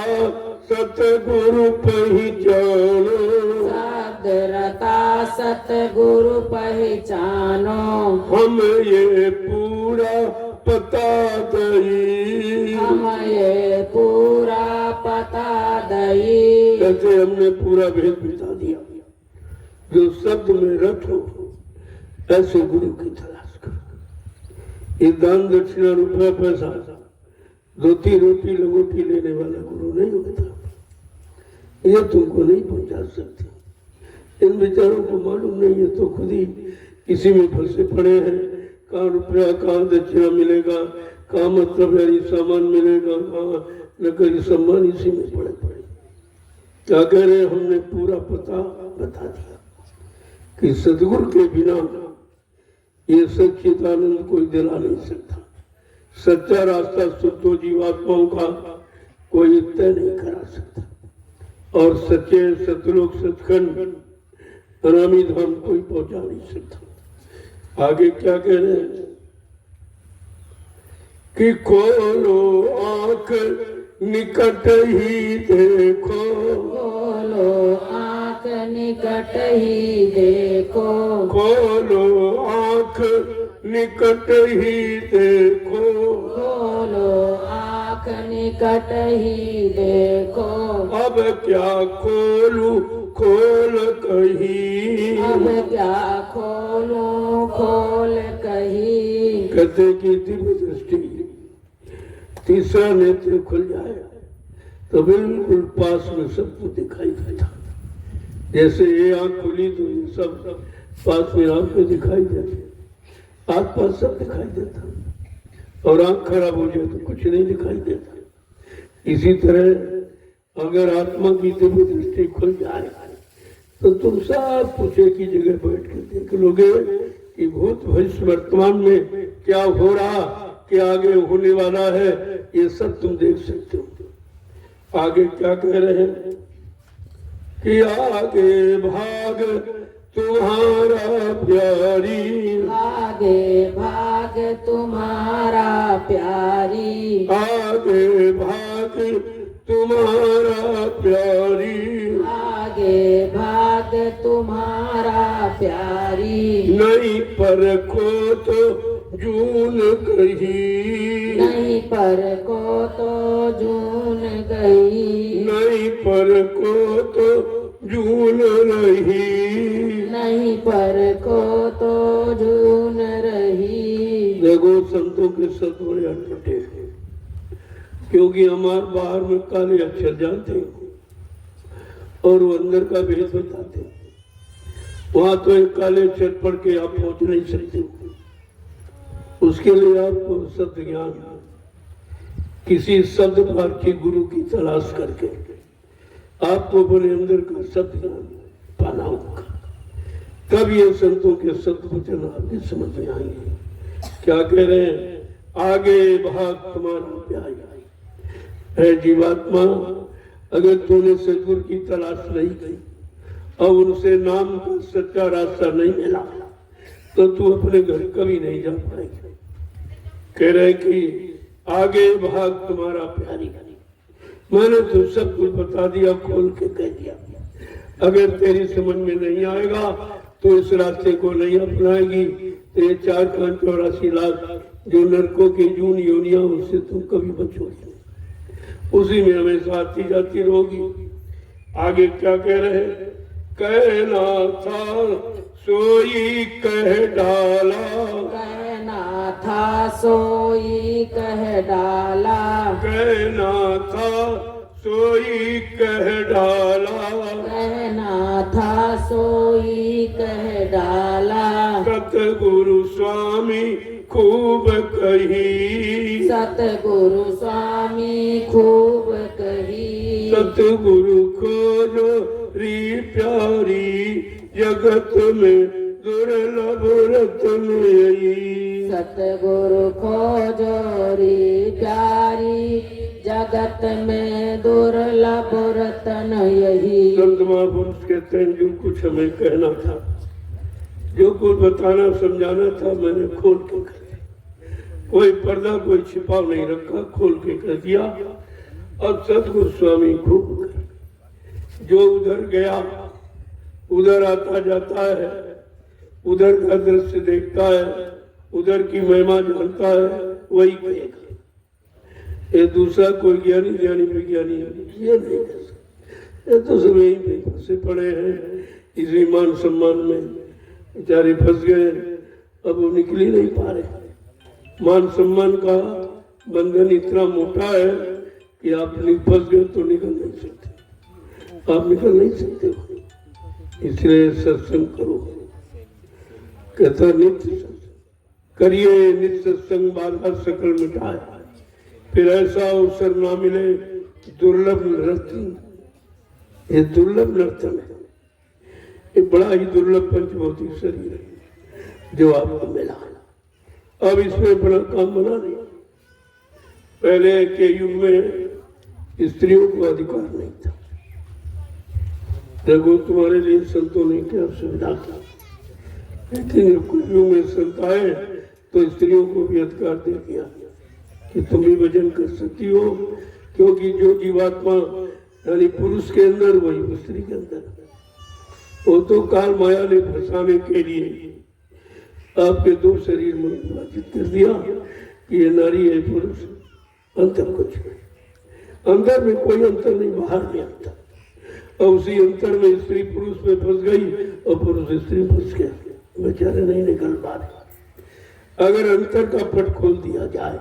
सतगुरु पहचानो, सत रता सतगुरु पहचानो। हम ये पूरा पता दई, हम ये पूरा पता दई। कहते हमने पूरा भेद बता दिया। जो शब्द में रथ हो ऐसे गुरु की तलाश करो। ये दान दक्षिणा रुपया पैसा धोती रोटी लंगोटी लेने वाला गुरु नहीं होता। ये तुमको नहीं पहुंचा सकते। इन बेचारों को मालूम नहीं है तो खुद ही किसी में फंसे पड़े हैं। कहाँ रुपया कहाँ दक्षिणा मिलेगा, कहाँ मतलब यानी सामान मिलेगा, कहाँ नकली सम्मान, इसी में पड़े पड़े। क्या कह रहे हैं? हमने पूरा पता बता दिया कि सदगुरु के बिना ये सच्चिदानंद कोई दिला नहीं सकता। सच्चा रास्ता शुद्ध जीवात्माओं का कोई तय नहीं करा सकता और सच्चे सतलोक सचखंड रामी धाम कोई पहुंचा नहीं सकता। आगे क्या कह रहे हैं कि खोलो आंख निकट ही देखो, खोलो आँख निकट ही देखो, खोलो आंख निकट ही देखो, खोलो आँख निकट ही देखो। अब क्या खोलू खोल कही, अब क्या खोलूं खोल कही। कहते कि दिव्य दृष्टि तीसरा नेत्र खुल जाए तो बिल्कुल पास में सब कुछ दिखाई देता। जैसे ये आंख खुली तो ये सब पास में आपको दिखाई देते, आस पास सब दिखाई देता। और आंख खराब हो जाए तो कुछ नहीं दिखाई देता। इसी तरह अगर आत्मा की दिव्य दृष्टि खुल जाए तो तुम सब कुछ एक ही जगह बैठ कर देख लोगे कि भूत भविष्य वर्तमान में क्या हो रहा, क्या आगे होने वाला है, ये सब तुम देख सकते हो। आगे क्या कह रहे हैं कि आगे भाग तुम्हारा प्यारी, आगे भाग तुम्हारा प्यारी, आगे भाग तुम्हारा प्यारी, आगे भाग तुम्हारा प्यारी। नहीं परखो तो जून कही, नहीं पर को तो जून गई, नहीं परखो तो जून रही, नहीं पर को तो जून रही। देखो संतों के शब्द बड़े अटपटे हैं क्योंकि हमारे बाहर में काले अक्षर जानते हैं और वो अंदर का भेद बताते हैं। वहां तो एक काले अक्षर पढ़ के आप पहुंच नहीं सकते। उसके लिए आपको शब्द ज्ञान किसी शब्द पाठ के गुरु की तलाश करके आपको अपने अंदर का सत्य ज्ञान पाना होगा। तब ये संतों के सत्य वचन आपके समझ में आएंगे। क्या कह रहे हैं? आगे भाग तुम्हारा प्यार है जीवात्मा। अगर तूने सदगुरु की तलाश नहीं की और उनसे नाम का सच्चा रास्ता नहीं मिला तो तू अपने घर कभी नहीं जा पाएगा। कह रहे कि आगे भाग तुम्हारा प्यारी। मैंने तो सब कुछ बता दिया, खोल के कह दिया। अगर तेरी समझ में नहीं आएगा तो इस रास्ते को नहीं अपनाएगी तो ये 4,84 लाख जो नरकों की जून योनिया उससे तुम कभी बचोगे, उसी में हमेशा आती जाती रहोगी। आगे क्या कह रहे? कहना था सोई कह डाला, कहना था सोई कह डाला, कहना था सोई कह डाला, कहना था सोई कह डाला। सतगुरु स्वामी खूब कही, सतगुरु स्वामी खूब कही, सतगुरु खोजो री प्यारी, जगत में दुर्लभ रत्न यही। सतगुरु खोजो री प्यारी, जगत में दुर्लभ रतन यही। संत महापुरुष कहते हैं जो कुछ हमें कहना था, जो कुछ बताना समझाना था, मैंने खोल के कह दिया। कोई पर्दा कोई छिपाव नहीं रखा, खोल के कह दिया। अब सतगुरु स्वामी खूब कहे। जो उधर गया उधर आता जाता है, उधर का दृश्य देखता है, उधर की महिमा जानता है, वही कहेगा। ये दूसरा कोई ज्ञानी ज्ञानी विज्ञानी ये नहीं कह सकता। ये तो सब यहीं पे फंसे पड़े हैं इसी मान सम्मान में, बेचारे फंस गए। अब वो निकल ही नहीं पा रहे। मान सम्मान का बंधन इतना मोटा है कि आप फंस गए तो निकल नहीं सकते, आप निकल नहीं सकते। इसलिए सत्संग करो। कहता नित्य सत्संग करिए, नित्य सत्संग बाधा सकल मिटाए, फिर ऐसा अवसर ना मिले दुर्लभ नर्तन। ये दुर्लभ नर्तन है, ये बड़ा ही दुर्लभ पंचभौतिक शरीर है जो आपको मिला। अब इसमें बड़ा काम बना नहीं। पहले के युग में स्त्रियों को अधिकार नहीं था। देखो तुम्हारे लिए संतों ने क्या सुविधा था, लेकिन कुछ युग में संत आए तो स्त्रियों को भी अधिकार दे दिया कि तुम भी भजन कर सकती हो, क्योंकि जो जीवात्मा यानी पुरुष के अंदर वही स्त्री के अंदर। वो तो काल माया ने फंसाने के लिए आपके दो शरीर में विभाजित कर दिया कि ये नारी है पुरुष, अंतर कुछ नहीं। अंदर में कोई अंतर नहीं, बाहर में अंतर। और उसी अंतर में स्त्री पुरुष में फंस गई और पुरुष स्त्री फंस गया, बेचारे नहीं निकल पा रहे। अगर अंतर का पट खोल दिया जाए,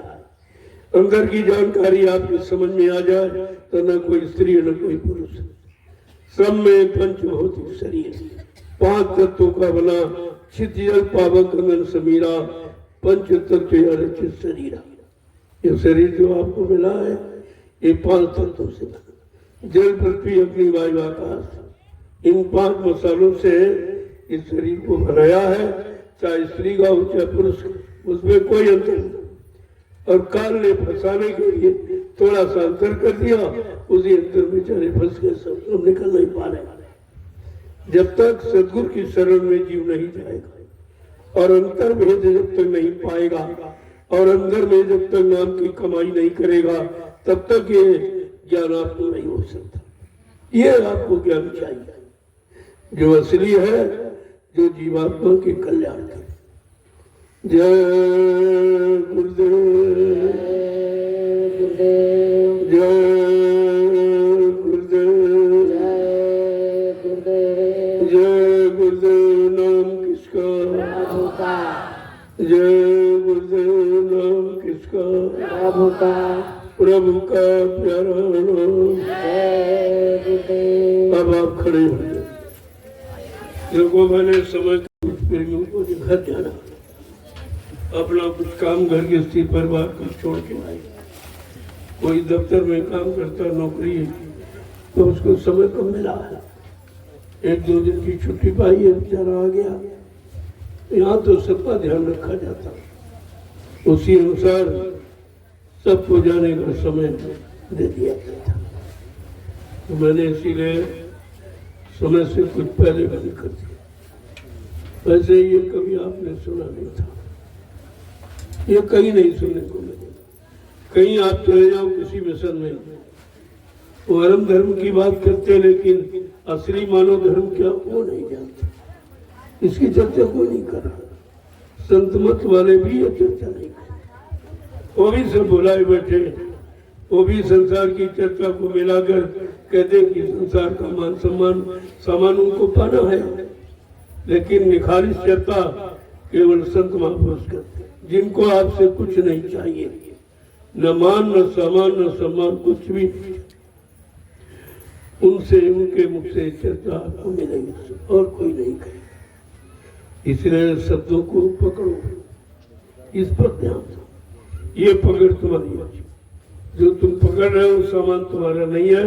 अंदर की जानकारी आपकी समझ में आ जाए तो न कोई स्त्री न कोई पुरुष। सब में पंचभौतिक शरीर, 5 तत्वों का बना, क्षितिजल पावक अंगन समीरा, पंच तत्व रचित शरीर। ये शरीर जो आपको मिला है ये 5 तत्वों से बना, जल पृथ्वी अग्नि वायु आकाश। इन 5 मसालों से इस शरीर को बनाया है, चाहे स्त्री का हो चाहे पुरुष, उसमें कोई अंतर नहीं। और काल ने फंसाने के लिए थोड़ा सा अंतर कर दिया, उसी अंतर में बेचारे फंस गए, सब निकल नहीं पा रहे। जब तक सदगुरु की शरण में जीव नहीं जाएगा और अंतर भेद जब तक नहीं पाएगा और अंदर में जब तक नाम की कमाई नहीं करेगा, तब तक ये ज्ञान आपको नहीं हो सकता। ये आपको ज्ञान चाहिए जो असली है, जो जीवात्मा के कल्याण के। जय गुरुदेव, जय गुरुदेव, जय गुरुदेव। नाम किसका? प्रभु का। जय गुरुदेव। नाम किसका? प्रभु का। प्रभु का प्यारा नाम। जय गुरुदेव। अब आप खड़े हो जाए। लोगों मैंने समय प्रेमियों को घर जाना, अपना कुछ काम घर के स्थिति परिवार को छोड़ के आए। कोई दफ्तर में काम करता नौकरी, तो उसको समय कम मिला है, 1-2 दिन की छुट्टी पाई है, बेचारा आ गया। यहाँ तो सबका ध्यान रखा जाता, उसी अनुसार सबको जाने का समय दे दिया जाता। तो मैंने इसीलिए समय से कुछ पहले बंद कर दिया। वैसे ये कभी आपने सुना नहीं था, ये कहीं नहीं सुनने को मिलेगा। कहीं आप चले जाओ किसी मिशन में, वो धर्म धर्म की बात करते, लेकिन असली मानव धर्म क्या वो नहीं जानते। इसकी चर्चा कोई नहीं कर रहा, संत मत वाले भी ये चर्चा नहीं कर, वो भी सब बुलाए बैठे, वो भी संसार की चर्चा को मिलाकर कहते कि संसार का मान सम्मान सामान उनको पाना है, लेकिन निखारिश चर्चा केवल संत महापुरुष करते, जिनको आपसे कुछ नहीं चाहिए, न मान न सामान न सम्मान, कुछ भी उनसे उनके मुख से चर्चा आपको मिलेगी और कोई नहीं कहे। इसलिए शब्दों को पकड़ो, इस पर ध्यान दो। ये पकड़ तुम्हारी है, जो तुम पकड़ रहे हो सामान तुम्हारा नहीं है,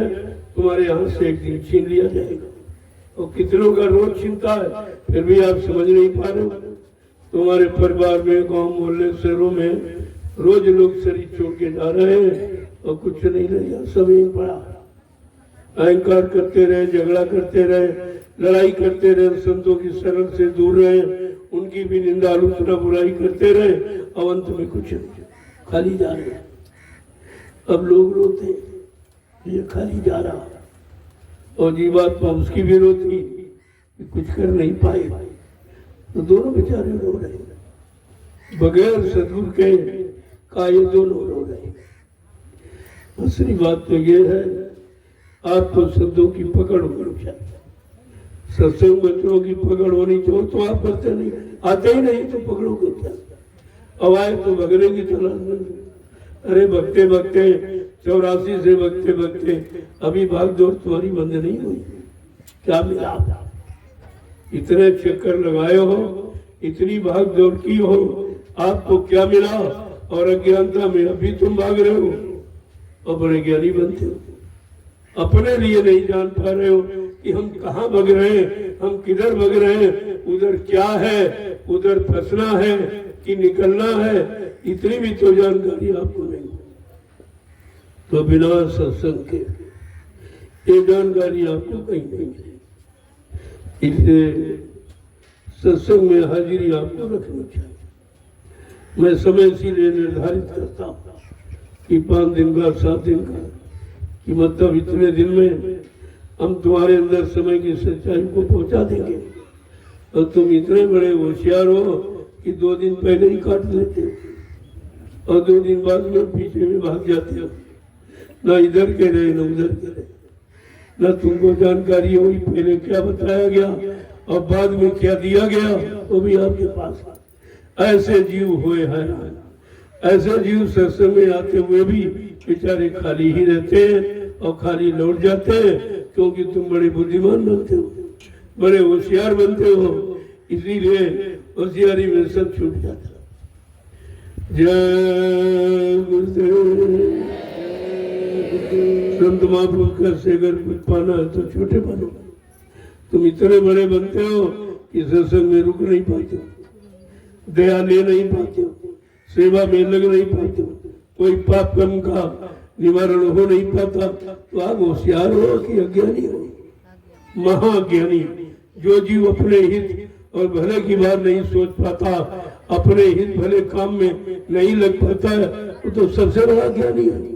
तुम्हारे यहाँ से एक दिन छीन लिया जाएगा। और कितनों का रोज छीनता है, फिर भी आप समझ नहीं पा रहे हो। तुम्हारे परिवार में, गांव मोहल्ले शहरों में रोज लोग शरीर छोड़ के जा रहे हैं और कुछ नहीं रह गया, सब यहीं पड़ा। अहंकार करते रहे, झगड़ा करते रहे, लड़ाई करते रहे, संतों की शरण से दूर रहे, उनकी भी निंदा आलोचना बुराई करते रहे, और अंत में कुछ नहीं, खाली जा रहे। अब लोग रोते, ये खाली जा रहा, और जीवात्मा उसकी भी रोती कि कुछ कर नहीं पाए। तो दोनों बेचारे रो रहे, बगैर सदगुरु के का ये दोनों रो रहे। दूसरी बात तो ये है, आपको शब्दों की पकड़ होनी चाहिए, सत्संग बच्चों की पकड़ होनी चाहिए। तो आप करते नहीं, आते ही नहीं तो पकड़ोगे क्या? अब आए तो भगने की तलाश नहीं। अरे भगते भगते 84 से भगते भगते अभी भाग दौड़ तुम्हारी बंद नहीं हुई, क्या मिला? इतने चक्कर लगाए हो, इतनी भाग दौड़ की हो, आपको क्या मिला? और अज्ञानता में अभी तुम भाग रहे हो, अपने ज्ञानी बनते हो। अपने लिए नहीं जान पा रहे हो कि हम कहाँ भग रहे हैं, हम किधर भग रहे हैं, उधर क्या है, उधर फंसना है कि निकलना है, इतनी भी तो जानकारी आपको नहीं। तो बिना सत्संग के ये जानकारी आपको कहीं नहीं मिलेगी। इसलिए सत्संग में हाजिरी आपको रखनी चाहिए। मैं समय इसीलिए निर्धारित करता हूँ कि 5 दिन का, 7 दिन का, कि मतलब इतने दिन में हम तुम्हारे अंदर समय की सच्चाई को पहुंचा देंगे। और तुम इतने बड़े होशियार हो कि 2 दिन पहले ही काट लेते हो और 2 दिन बाद में पीछे में भाग जाते हो, ना इधर के रहे ना उधर के रहे, ना तुमको जानकारी हुई पहले क्या बताया गया और बाद में क्या दिया गया, वो भी आपके पास। ऐसे जीव हुए हैरान, ऐसे जीव सत्संग में आते हुए भी बेचारे खाली ही रहते हैं और खाली लौट जाते हैं, क्योंकि तुम बड़े बुद्धिमान बनते हो, बड़े होशियार बनते हो, इसीलिए होशियारी में सब छूट जाता। जय गुरुदेव। संत महापुरुष का से अगर कुछ पाना है तो छोटे बनो। तुम इतने बड़े बनते हो कि सत्संग में रुक नहीं पाते हो, दया ले नहीं पाते हो, सेवा में लग नहीं पाते हो, कोई पाप कर्म का निवारण हो नहीं पाता। तो आप होशियार हो कि अज्ञानी हो? महाज्ञानी। जो जीव अपने हित और भले की बात नहीं सोच पाता, अपने हित भले काम में नहीं लग पाता है, वो तो सबसे बड़ा ज्ञानी है।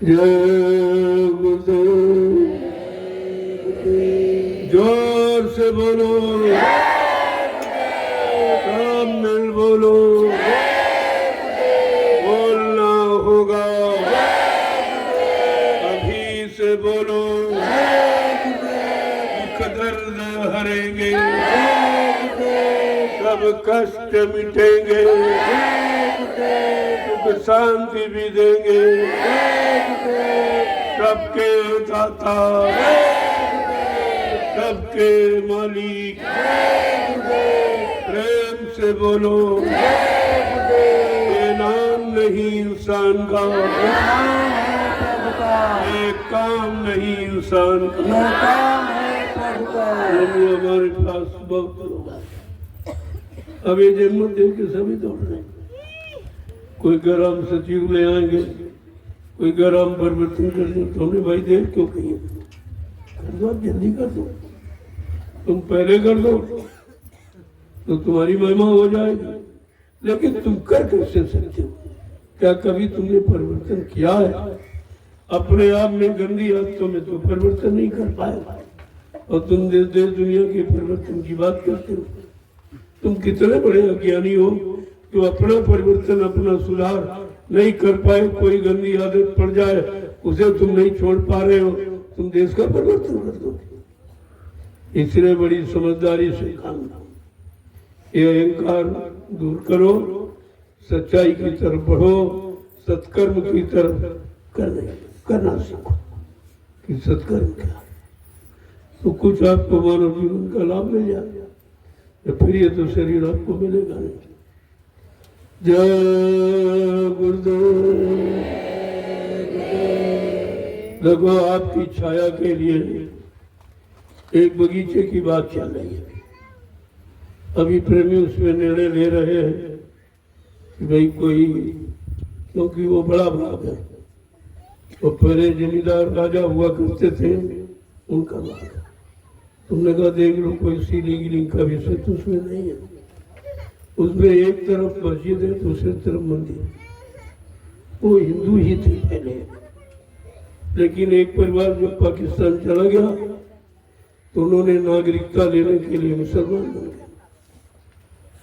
जय गुरुदेव। जोर से बोलो, काम मिल बोलो, बोलना होगा, अभी से बोलो, दुख दर्द हरेंगे, सब कष्ट मिटेंगे, सुख शांति भी देंगे, सबके दाता, सबके मालिक, प्रेम से बोलो, ये नाम नहीं इंसान का, ये नाम है प्रभु का, ये काम नहीं इंसान का, ये काम है प्रभु का। प्रभु हमारे पास बहुत लोग आए, अब ये जन्म देख के सभी दौड़ रहे हैं। कोई गरम सचिव ले आएंगे, कोई गरम परिवर्तन कर दो, तो हमने भाई देर क्यों कही है? कर दो, आप जल्दी कर दो, तुम पहले कर दो तो तुम्हारी महिमा हो जाएगी। लेकिन तुम कर कैसे सकते हो? क्या कभी तुमने परिवर्तन किया है? अपने आप में गंदी आदतों में तो परिवर्तन नहीं कर पाए, और तुम देश देश दुनिया के परिवर्तन की बात करते हो। तुम कितने बड़े अज्ञानी हो जो अपना परिवर्तन, अपना सुधार नहीं कर पाए। कोई गंदी आदत पड़ जाए, उसे तुम नहीं छोड़ पा रहे हो, तुम देश का परिवर्तन कर दो। इसलिए बड़ी समझदारी से काम लो, ये अहंकार दूर करो, सच्चाई की तरफ बढ़ो, सत्कर्म की तरफ करना सीखो कि सत्कर्म क्या, तो कुछ आपको मानव जीवन का लाभ मिल जाएगा। फिर ये तो शरीर आपको मिलेगा नहीं। जय गुरुदेव। देखो, आपकी छाया के लिए एक बगीचे की बात चल रही है। अभी प्रेमी उसमें निर्णय ले रहे हैं कि भाई कोई, क्योंकि वो बड़ा भाग है, तो पहले जमींदार राजा हुआ करते थे, उनका भाग है। तुमने कहा देख लो, कोई सीलिंग गिलिंग का विषय तो उसमें नहीं है। उसमें एक तरफ मस्जिद है, दूसरी तरफ मंदिर। वो हिंदू ही थे पहले, लेकिन एक परिवार जब पाकिस्तान चला गया तो उन्होंने नागरिकता लेने के लिए मुसलमान बन गए।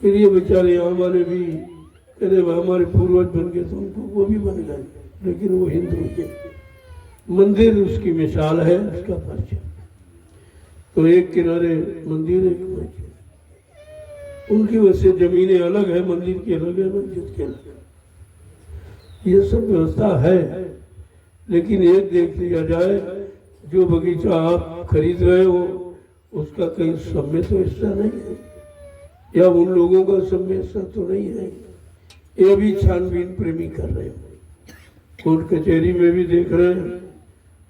फिर ये बेचारे यहाँ वाले भी कहते हमारे पूर्वज बन गए, तो उनको वो भी बन गए, लेकिन वो हिंदू है। मंदिर उसकी मिसाल है, उसका परिचय। तो एक किनारे मंदिर, एक मस्जिद, उनकी वजह से जमीनें अलग है, मंदिर की अलग है, मस्जिद की अलग है। ये सब व्यवस्था है, लेकिन एक देख लिया जाए, जो बगीचा आप खरीद रहे हो उसका कहीं समय तो हिस्सा नहीं है, या उन लोगों का समय हिस्सा तो नहीं है। ये भी छानबीन प्रेमी कर रहे हैं, कोर्ट कचहरी में भी देख रहे हैं,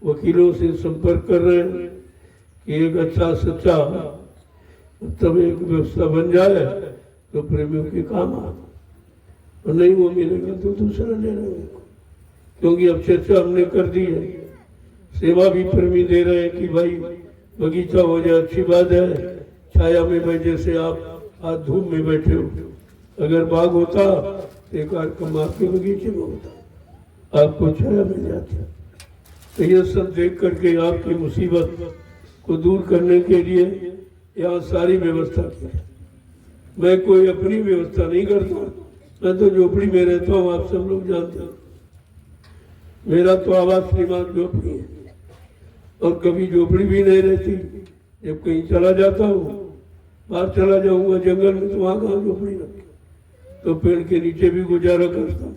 वकीलों से संपर्क कर रहे हैं कि एक अच्छा सच्चा तब एक व्यवस्था बन जाए तो प्रेमियों के काम आ, और नहीं वो मिलेगा तो दूसरा ले लेंगे। क्योंकि अब चर्चा हमने कर दी है, सेवा भी प्रेमी दे रहे हैं कि भाई बगीचा हो जाए, अच्छी बात है। छाया में बैठे, जैसे आप आज धूप में बैठे हो, अगर बाग होता तो एक कार्यक्रम आपके बगीचे में होता, आपको छाया मिल जाती। तो ये सब देख करके आपकी मुसीबत को दूर करने के लिए यहाँ सारी व्यवस्था की है। मैं कोई अपनी व्यवस्था नहीं करता, मैं तो झोपड़ी में रहता हूँ, आप सब लोग जानते हो। मेरा तो आवास निवास झोपड़ी है, और कभी झोपड़ी भी नहीं रहती। जब कहीं चला जाता हूँ, बाहर चला जाऊंगा जंगल में, तो वहाँ कहाँ झोपड़ी रखी, तो पेड़ के नीचे भी गुजारा करता हूँ।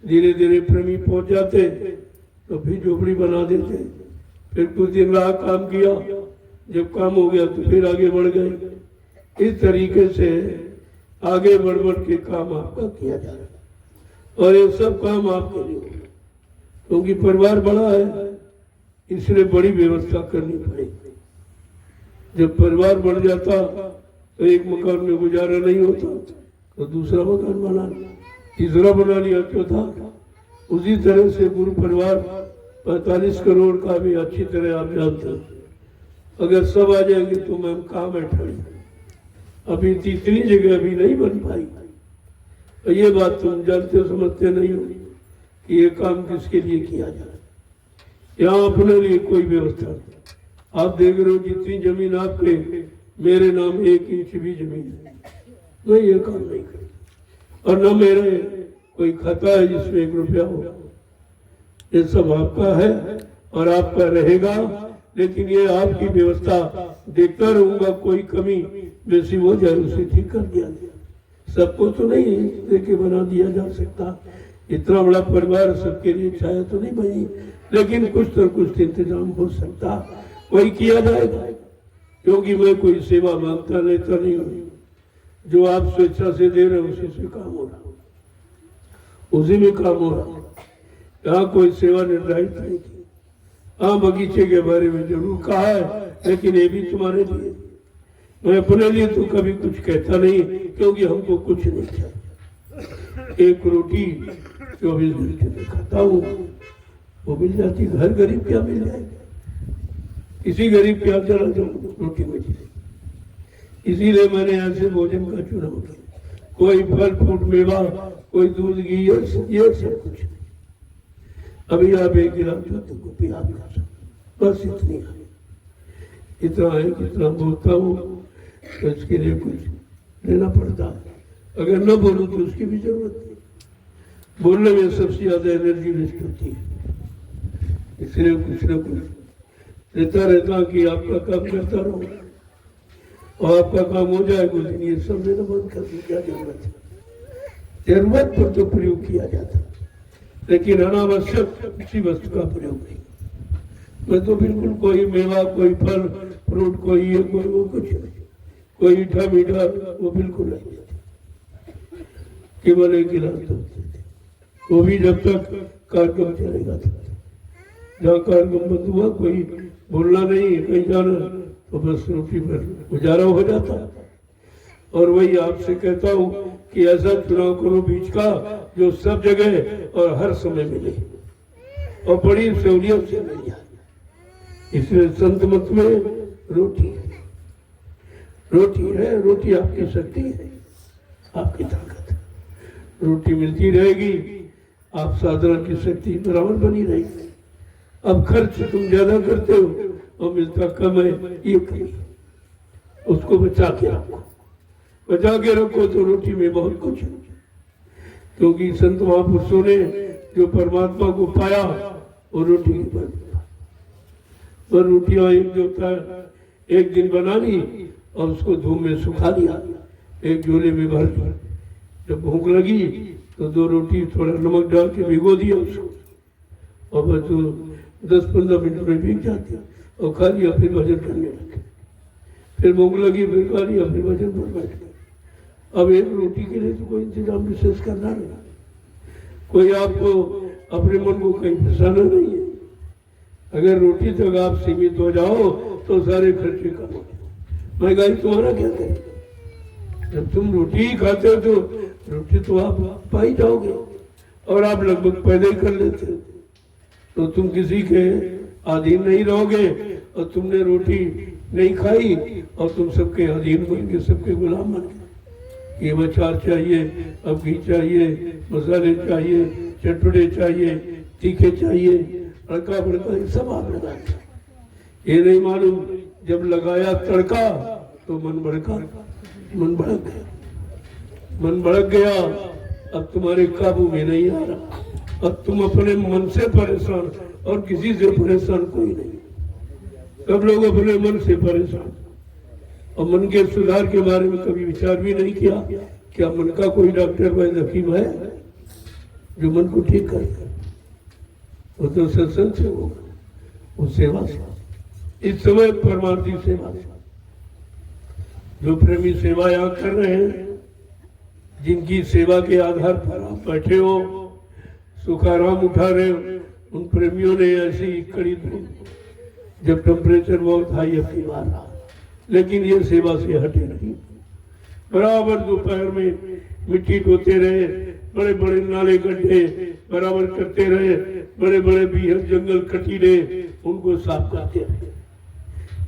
धीरे धीरे प्रेमी पहुंच जाते तो फिर झोपड़ी बना देते, फिर कुछ दिन रहा, काम किया, जब काम हो गया तो फिर आगे बढ़ गए। इस तरीके से आगे बढ़ बढ़ के काम आपका किया जा रहा है, और ये सब काम आपके लिए होगा, क्योंकि परिवार बड़ा है, इसलिए बड़ी व्यवस्था करनी पड़ेगी। जब परिवार बढ़ जाता तो एक मकान में गुजारा नहीं होता, तो दूसरा मकान बना लिया, तीसरा बना लिया, चौथा। उसी तरह से गुरु परिवार 45 करोड़ का भी अच्छी तरह आप जानते हैं। अगर सब आ जाएंगे तो मैम कहाँ बैठे, अभी तीसरी जगह अभी नहीं बन पाई। और ये बात तुम जानते समझते नहीं हो कि ये काम किसके लिए किया जाए। यहाँ अपने लिए कोई व्यवस्था नहीं। आप देख रहे हो जितनी जमीन आपके, मेरे नाम 1 इंच भी जमीन है, मैं ये काम नहीं करता, और न मेरे कोई खाता है जिसमें 1 रुपया हो। ये सब आपका है और आपका रहेगा, लेकिन ये आपकी व्यवस्था देखता रहूंगा, कोई कमी बेसी हो जाए उसे ठीक कर दिया जाए। सबको तो नहीं देके बना दिया जा सकता, इतना बड़ा परिवार सबके लिए छाया तो नहीं बनी, लेकिन कुछ तो कुछ इंतजाम हो सकता, वही किया जाएगा। क्योंकि मैं कोई सेवा मांगता रहता नहीं हूँ, जो आप स्वेच्छा से दे रहे हो उसी से काम हो रहा। उसी में काम हो रहा। यहाँ कोई सेवा निर्धारित नहीं की। हाँ, बगीचे के बारे में जरूर कहा है, लेकिन ये भी तुम्हारे लिए। मैं अपने लिए तो कभी कुछ कहता नहीं, क्योंकि हमको कुछ नहीं चाहिए। एक रोटी 24 घंटे में खाता हूँ, वो मिल जाती। घर गरीब क्या मिल जाएगा? किसी गरीब क्या चला जाऊँ, रोटी मिल जाए। इसीलिए मैंने यहाँ से भोजन का चुनाव किया। कोई फल फ्रूट मेवा, कोई दूध घी, ये सब कुछ नहीं। अभी आप एक गिलास दूध को पिया भी खा सकते, बस इतनी है। इतना है कितना बोलता हूँ, तो इसके लिए कुछ लेना पड़ता है। अगर न बोलूँ तो उसकी भी जरूरत नहीं। बोलने में सबसे ज्यादा एनर्जी वेस्ट होती है। इसलिए कुछ न कुछ देता रहता कि आपका काम करता रहूँ, और आपका काम हो जाए कुछ दिन, ये सब लेना बंद कर दी। क्या जरूरत है? जरूरत पर तो प्रयोग किया जाता, लेकिन अनावश्यक किसी वस्तु का प्रयोग नहीं। मैं तो बिल्कुल कोई मेवा, कोई फल फ्रूट, कोई ये कोई वो, कुछ नहीं। कोई मीठा मीठा वो बिल्कुल नहीं। केवल एक गिलास दूध देते, वो भी जब तक कार्यक्रम चलेगा था। जहाँ कार्यक्रम बंद हुआ, कोई बोलना नहीं, कहीं जाना, तो बस रोटी पर गुजारा हो जाता। और वही आपसे कहता हूँ कि ऐसा चुनाव करो बीच का जो सब जगह और हर समय मिले और बड़ी सहूलियत से मिल जाए। इसलिए संत मत में रोटी है, रोटी है। रोटी आपकी शक्ति है, आपकी ताकत है। रोटी मिलती रहेगी, आप साधना की शक्ति बराबर बनी रहेगी। अब खर्च तुम ज्यादा करते हो और मिलता कम है, ये कमी, उसको बचा के रखो। बचा के रखो तो रोटी में बहुत कुछ है। क्योंकि संत महापुरुषों ने जो परमात्मा को पाया वो रोटी की बन। पर रोटियां एक जो था, एक दिन बना ली और उसको धूप में सुखा दिया, एक झोले में भर दिया। जब भूख लगी तो 2 रोटी थोड़ा नमक डाल के भिगो दिया उसको, और बस 10-15 मिनट में भीग जाती और खा लिया। फिर भजन करने लगे। फिर भूख लगी, फिर खा लिया, फिर भजन पर बैठ गए। अब एक रोटी के लिए तो कोई इंतजाम विशेष करना नहीं। कोई आपको अपने मन को कहीं फंसाना नहीं है। अगर रोटी तक आप सीमित हो जाओ तो सारे खर्चे कम हो जाए। महंगाई तुम्हारा क्या करे? जब तुम रोटी ही खाते हो तो रोटी तो आप पा ही जाओगे, और आप लगभग पैदा ही कर लेते हो, तो तुम किसी के अधीन नहीं रहोगे। और तुमने रोटी नहीं खाई और तुम सबके अधीन बन गए, सबके गुलाम बन गए। ये अचार चाहिए, अब घी चाहिए, मसाले चाहिए, चटपटे चाहिए, तीखे चाहिए, तड़का बड़का, ये सब आप लगाए। ये नहीं मालूम जब लगाया तड़का तो मन भड़का, मन भड़क गया, मन भड़क गया। अब तुम्हारे काबू में नहीं आ रहा। अब तुम अपने मन से परेशान, और किसी से परेशान कोई नहीं। सब लोग अपने मन से परेशान, और मन के सुधार के बारे में कभी विचार भी नहीं किया। क्या मन का कोई डॉक्टर वैद्य हकीम है जो मन को ठीक करे? वो तो सत्संग से होगा, वो सेवा से। इस समय परमार्थी सेवा से जो प्रेमी सेवा यहाँ कर रहे हैं, जिनकी सेवा के आधार पर आप बैठे हो, सुखाराम उठा रहे हो, उन प्रेमियों ने ऐसी कड़ी धूप, जब टेम्परेचर बहुत हाई अपनी बार रहा, लेकिन ये सेवा से हटे नहीं। बराबर दोपहर में मिट्टी ढोते रहे, बड़े बड़े नाले गड्ढे बराबर करते रहे, बड़े बड़े बीहर जंगल कटीले उनको साफ करते रहे।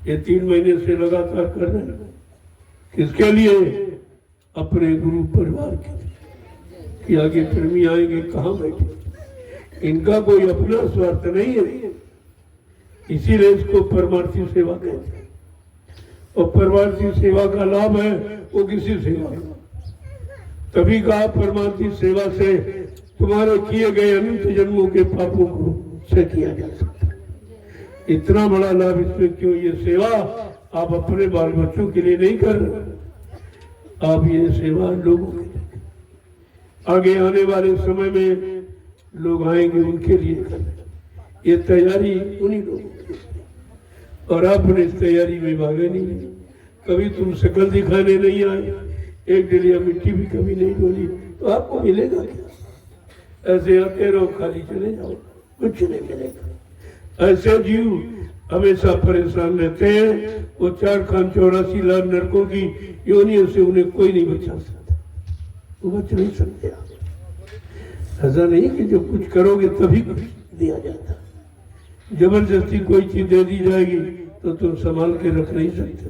ये 3 महीने से लगातार कर रहे हैं। किसके लिए? अपने गुरु परिवार के लिए कि आगे प्रेमी आएंगे कहाँ बैठे। इनका कोई अपना स्वार्थ नहीं है, इसीलिए इसको परमार्थी सेवा कहते हैं। और परमार्थी सेवा का लाभ है वो किसी सेवा का। तभी कहा परमार्थी सेवा से तुम्हारे किए गए अनंत जन्मों के पापों को क्षय किया जा सकता है। इतना बड़ा लाभ इसमें क्यों? ये सेवा आप अपने बाल बच्चों के लिए नहीं कर रहे, आप ये सेवा लोगों के लिए, आगे आने वाले समय में लोग आएंगे उनके लिए कर रहे। ये तैयारी उन्हीं लोगों की, और आपने इस तैयारी में भागे नहीं। कभी तुम शकल दिखाने नहीं आए, एक डलिया मिट्टी भी कभी नहीं डोली, तो आपको मिलेगा क्या? ऐसे आते रहो खाली चले जाओ, कुछ नहीं मिलेगा। ऐसे जीव हमेशा परेशान रहते हैं। वो 4,84 लाख नरकों की योनियों से उन्हें कोई नहीं बचा सकता, वो बच नहीं सकते। ऐसा नहीं कि जब कुछ करोगे तभी कुछ दिया जाता, जबरदस्ती कोई चीज दे दी जाएगी तो तुम संभाल के रख नहीं सकते,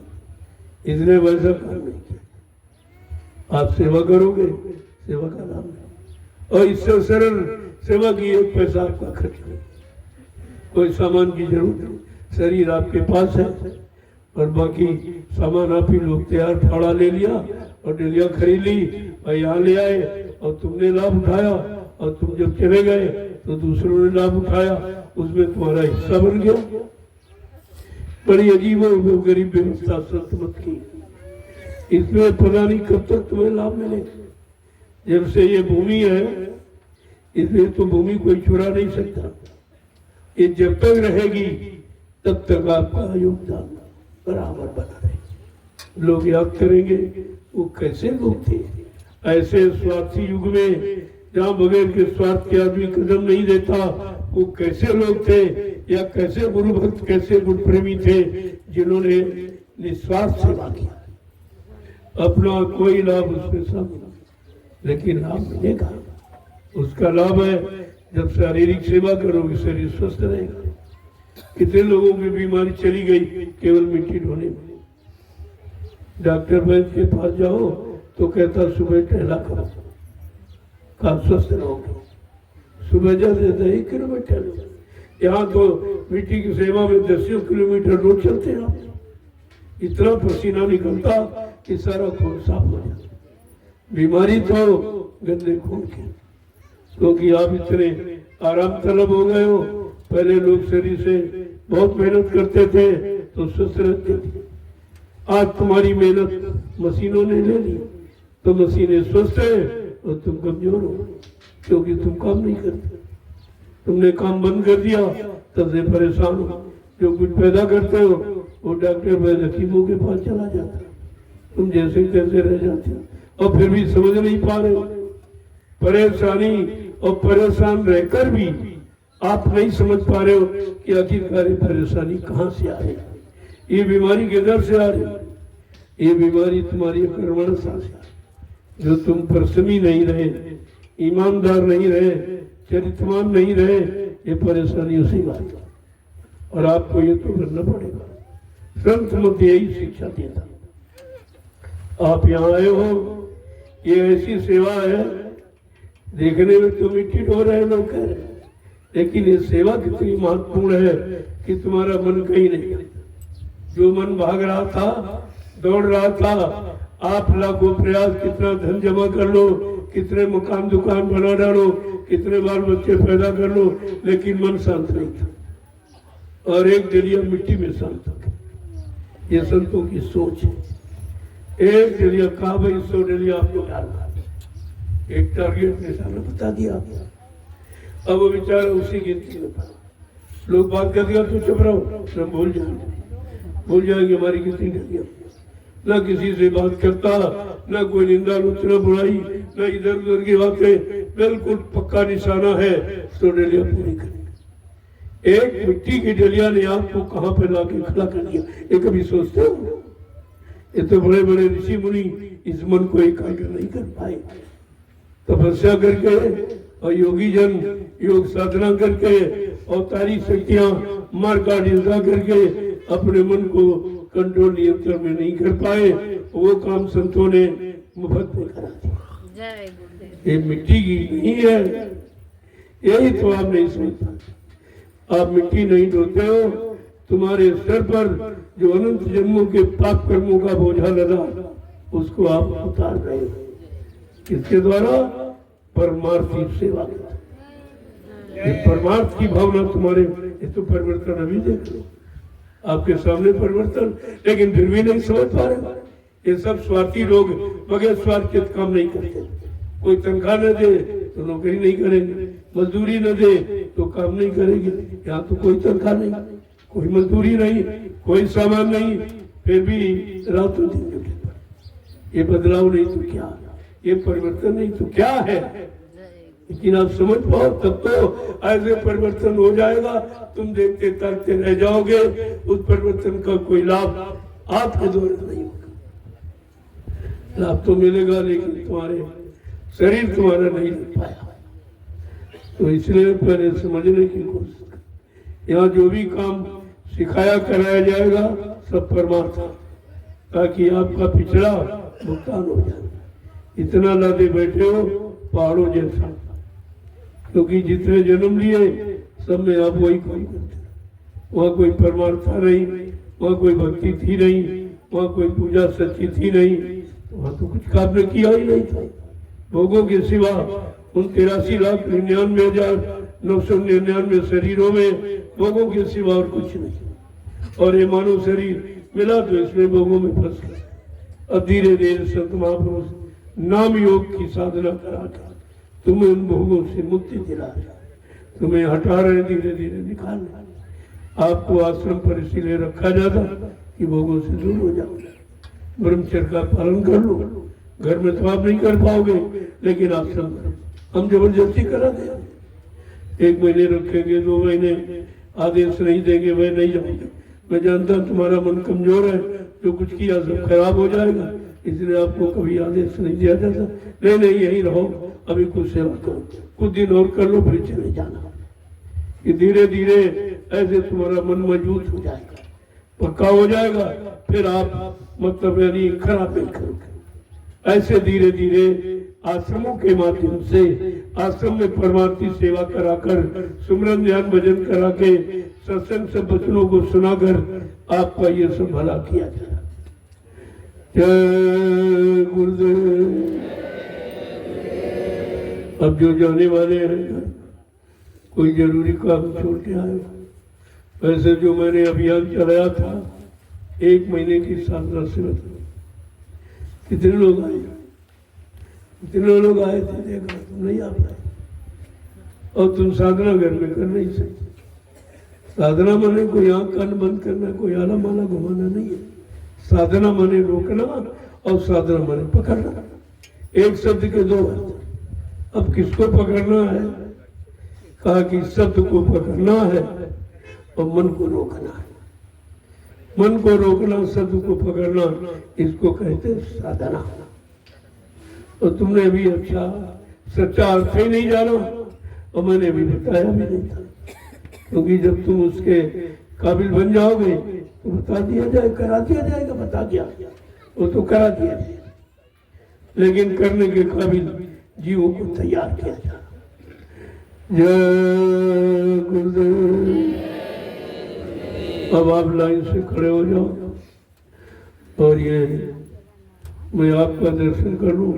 इसलिए वैसा काम नहीं किया। आप सेवा करोगे, सेवा का नाम है, और इससे सरल सेवा की 1 पैसा आपका खर्च नहीं, कोई सामान की जरूरत नहीं। शरीर आपके पास है और बाकी सामान आप ही लोग तैयार फाड़ा ले लिया और डेलिया खरीद ली और यहाँ ले आए और तुमने लाभ उठाया, और तुम जब चले गए तो दूसरों ने लाभ उठाया, उसमें तुम्हारा हिस्सा बन गया। बड़ी अजीब और गरीब व्यवस्था संत की, इसमें पता नहीं कब तक तुम्हें लाभ मिलेगा। जब से ये भूमि है इसलिए तो भूमि कोई चुरा नहीं सकता, ये जब तक रहेगी तब तक आपका योगदान बराबर बना रहेगा। लोग याद करेंगे वो कैसे लोग थे, ऐसे स्वार्थी युग में जहाँ बगैर के स्वार्थ के आदमी कदम नहीं देता, वो कैसे लोग थे, या कैसे गुरु भक्त, कैसे गुरु प्रेमी थे जिन्होंने निस्वार्थ सेवा किया। अपना कोई लाभ उसमें सब, लेकिन लाभ मिलेगा। उसका लाभ है जब शारीरिक सेवा करोगे, शरीर स्वस्थ रहेगा। कितने लोगों की बीमारी चली गई केवल मिट्टी ढोने में। डॉक्टर वैद्य के पास जाओ तो कहता सुबह टहला करो, कहा स्वस्थ रहोगे। सुबह जाते 1 किलोमीटर, यहाँ तो मिट्टी की सेवा में 10 किलोमीटर रोज चलते हैं आप। इतना पसीना निकलता कि सारा खून साफ हो जाता। बीमारी तो गंदे खून की, क्योंकि आप इतने आराम तलब हो गए हो। पहले लोग शरीर से बहुत मेहनत करते थे तो स्वस्थ रहते थे। आज तुम्हारी मेहनत मशीनों ने ले ली तो मशीनें स्वस्थ है और तुम कमजोर हो, क्योंकि तुम काम नहीं करते। तुमने काम बंद कर दिया तब से परेशान हो। जो कुछ पैदा करते हो वो डॉक्टर वैद्य हकीमों के पास चला जाता है, तुम जैसे तैसे रह जाते हो और फिर भी समझ नहीं पा रहे हो। परेशानी और परेशान रहकर भी आप नहीं समझ पा रहे हो कि आखिरकार परेशानी कहाँ से आ रही है। ये बीमारी किधर से आ रही है? ये बीमारी तुम्हारी कर्मणता से, जो तुम परिश्रमी नहीं रहे, ईमानदार नहीं रहे, चरित्रवान नहीं रहे, ये परेशानी उसी बात है। और आपको ये तो करना पड़ेगा। संत मत यही शिक्षा देता। आप यहाँ आए हो, ये ऐसी सेवा है, देखने में तो मिट्टी ढो रहे लोग कह रहे, लेकिन ये सेवा कितनी महत्वपूर्ण है कि तुम्हारा मन कहीं नहीं। जो मन भाग रहा था, दौड़ रहा था, आप लाखों प्रयास, कितना धन जमा कर लो, कितने मकान दुकान बना डालो, कितने बाल बच्चे पैदा कर लो, लेकिन मन शांत नहीं था। और एक डलिया मिट्टी में शांत था। ये संतों की सोच है। एक डलिया कहा भाई 100 डलिया आपको डालना, एक टारगेट निशाना बता दिया। अब वो बेचारा उसी गिनती में था। लोग बात कर दिया तो चुप रहो, न भूल जाएंगे हमारी कितनी डलिया। न किसी से बात करता, न कोई निंदा आलोचना बुराई, न इधर उधर की बातें, बिल्कुल पक्का निशाना है। 100 डलिया पूरी करेंगे। एक मिट्टी की डलिया ने आपको कहाँ पे लाके खड़ा कर दिया, ये कभी सोचते हो? ये तो बड़े बड़े ऋषि मुनि इस मन को एकाग्र नहीं कर पाए। तपस्या करके और योगी जन योग साधना करके अवतारी शक्तियां मार का हिंसा करके अपने मन को कंट्रोल नियंत्रण में नहीं कर पाए। वो काम संतों ने मुफ्त में करा दिया। ये मिट्टी की नहीं है, यही तो आप नहीं समझते। आप मिट्टी नहीं ढोते हो, तुम्हारे सर पर जो अनंत जन्मों के पाप कर्मों का बोझा लगा उसको आप उतार रहे हो। किसके द्वारा? परमार्थी सेवा के। परमार्थ की भावना तुम्हारे, ये तो परिवर्तन अभी देख लो आपके सामने परिवर्तन, लेकिन फिर भी नहीं समझ पा रहे। ये सब स्वार्थी लोग बगैर स्वार्थ के काम नहीं करते। कोई तनख्वाह न दे तो नौकरी नहीं करेंगे, मजदूरी न दे तो काम नहीं करेंगे। यहाँ तो कोई तनख्वाह नहीं, कोई मजदूरी नहीं, कोई सामान नहीं, फिर भी रातों दिन ड्यूटी पर। ये बदलाव नहीं तो क्या, ये परिवर्तन नहीं तो क्या है? लेकिन आप समझ पाओ तब तो ऐसे परिवर्तन हो जाएगा, तुम देखते ताकते रह जाओगे, उस परिवर्तन का कोई लाभ आपके द्वारा नहीं होगा। लाभ तो मिलेगा लेकिन तुम्हारे शरीर तुम्हारा नहीं लग पाया। तो इसलिए पहले समझने की कोशिश कर। यहाँ जो भी काम सिखाया कराया जाएगा सब परमार्थ, ताकि आपका पिछड़ा भुगतान हो जाए। इतना लादे बैठे हो पहाड़ों जैसा, क्योंकि जितने जन्म लिए सब में आप वही काम करते। वहाँ कोई परमार्थ था नहीं, वहाँ कोई भक्ति थी नहीं, वहाँ कोई पूजा सच्ची थी नहीं, वहाँ तो कुछ काम ने किया ही नहीं था। भोगों के सिवा उन 83,99,999 शरीरों में भोगों के सिवा और कुछ नहीं। और ये मानव शरीर मिला तो इसमें भोगों में फंस गया। अब धीरे धीरे संत महापुरुष नाम योग की साधना करा कर तुम्हें उन भोगों से मुक्ति दिला रहे, तुम्हें हटा रहे, धीरे धीरे निकाल रहे। आपको आश्रम पर इसीलिए रखा जाता कि भोगों से दूर हो जाओ, ब्रह्मचर्य का पालन कर लो। घर में तो आप नहीं कर पाओगे, लेकिन आश्रम हम जबरदस्ती करा दे। 1 महीने रखेंगे, 2 महीने आदेश नहीं देंगे, वह नहीं जाओगे। मैं जानता हूँ तुम्हारा मन कमजोर है, जो कुछ किया सब खराब हो जाएगा, इसलिए आपको कभी आदेश नहीं दिया जाता। नहीं यही रहो, अभी कुछ सेवा करो, कुछ दिन और कर लो, फिर चले जाना। ये धीरे धीरे ऐसे तुम्हारा मन मजबूत हो जाएगा, पक्का हो जाएगा, फिर आप मतलब यानी खराब नहीं करोगे। ऐसे धीरे धीरे आश्रमों के माध्यम से आश्रम में परमार्थी सेवा कराकर, सुमरन ध्यान भजन करा के, सत्संग से वचनों को सुनाकर आपका ये सब भला किया जाए। जय गुरुदेव। अब जो जाने वाले हैं, कोई जरूरी काम छोड़ के आए, वैसे जो मैंने अभियान चलाया था 1 महीने की साधना से, कितने लोग आए? कितने लोग आए थे? देखा तुम नहीं आ पाए। और तुम साधना घर में कर नहीं सकते। साधना माने कोई आंख कान बंद करना, कोई आला माला घुमाना नहीं है। साधना माने रोकना, और साधना माने पकड़ना। एक शब्द के 2 अर्थ। अब किसको पकड़ना है? कहा कि शब्द को पकड़ना है और मन को रोकना है। मन को रोकना, शब्द को पकड़ना, इसको कहते हैं साधना। और तुमने अभी अच्छा सच्चा अर्थ ही नहीं जाना, और मैंने अभी बताया भी नहीं था, क्योंकि जब तुम उसके काबिल बन जाओगे तो बता दिया जाए, करा दिया जाएगा। बता दिया वो तो करा दिया, लेकिन करने के काबिल जीवों को तैयार किया जाए। जय गुरुदेव। अब आप लाइन से खड़े हो जाओ और ये मैं आपका दर्शन कर लूं।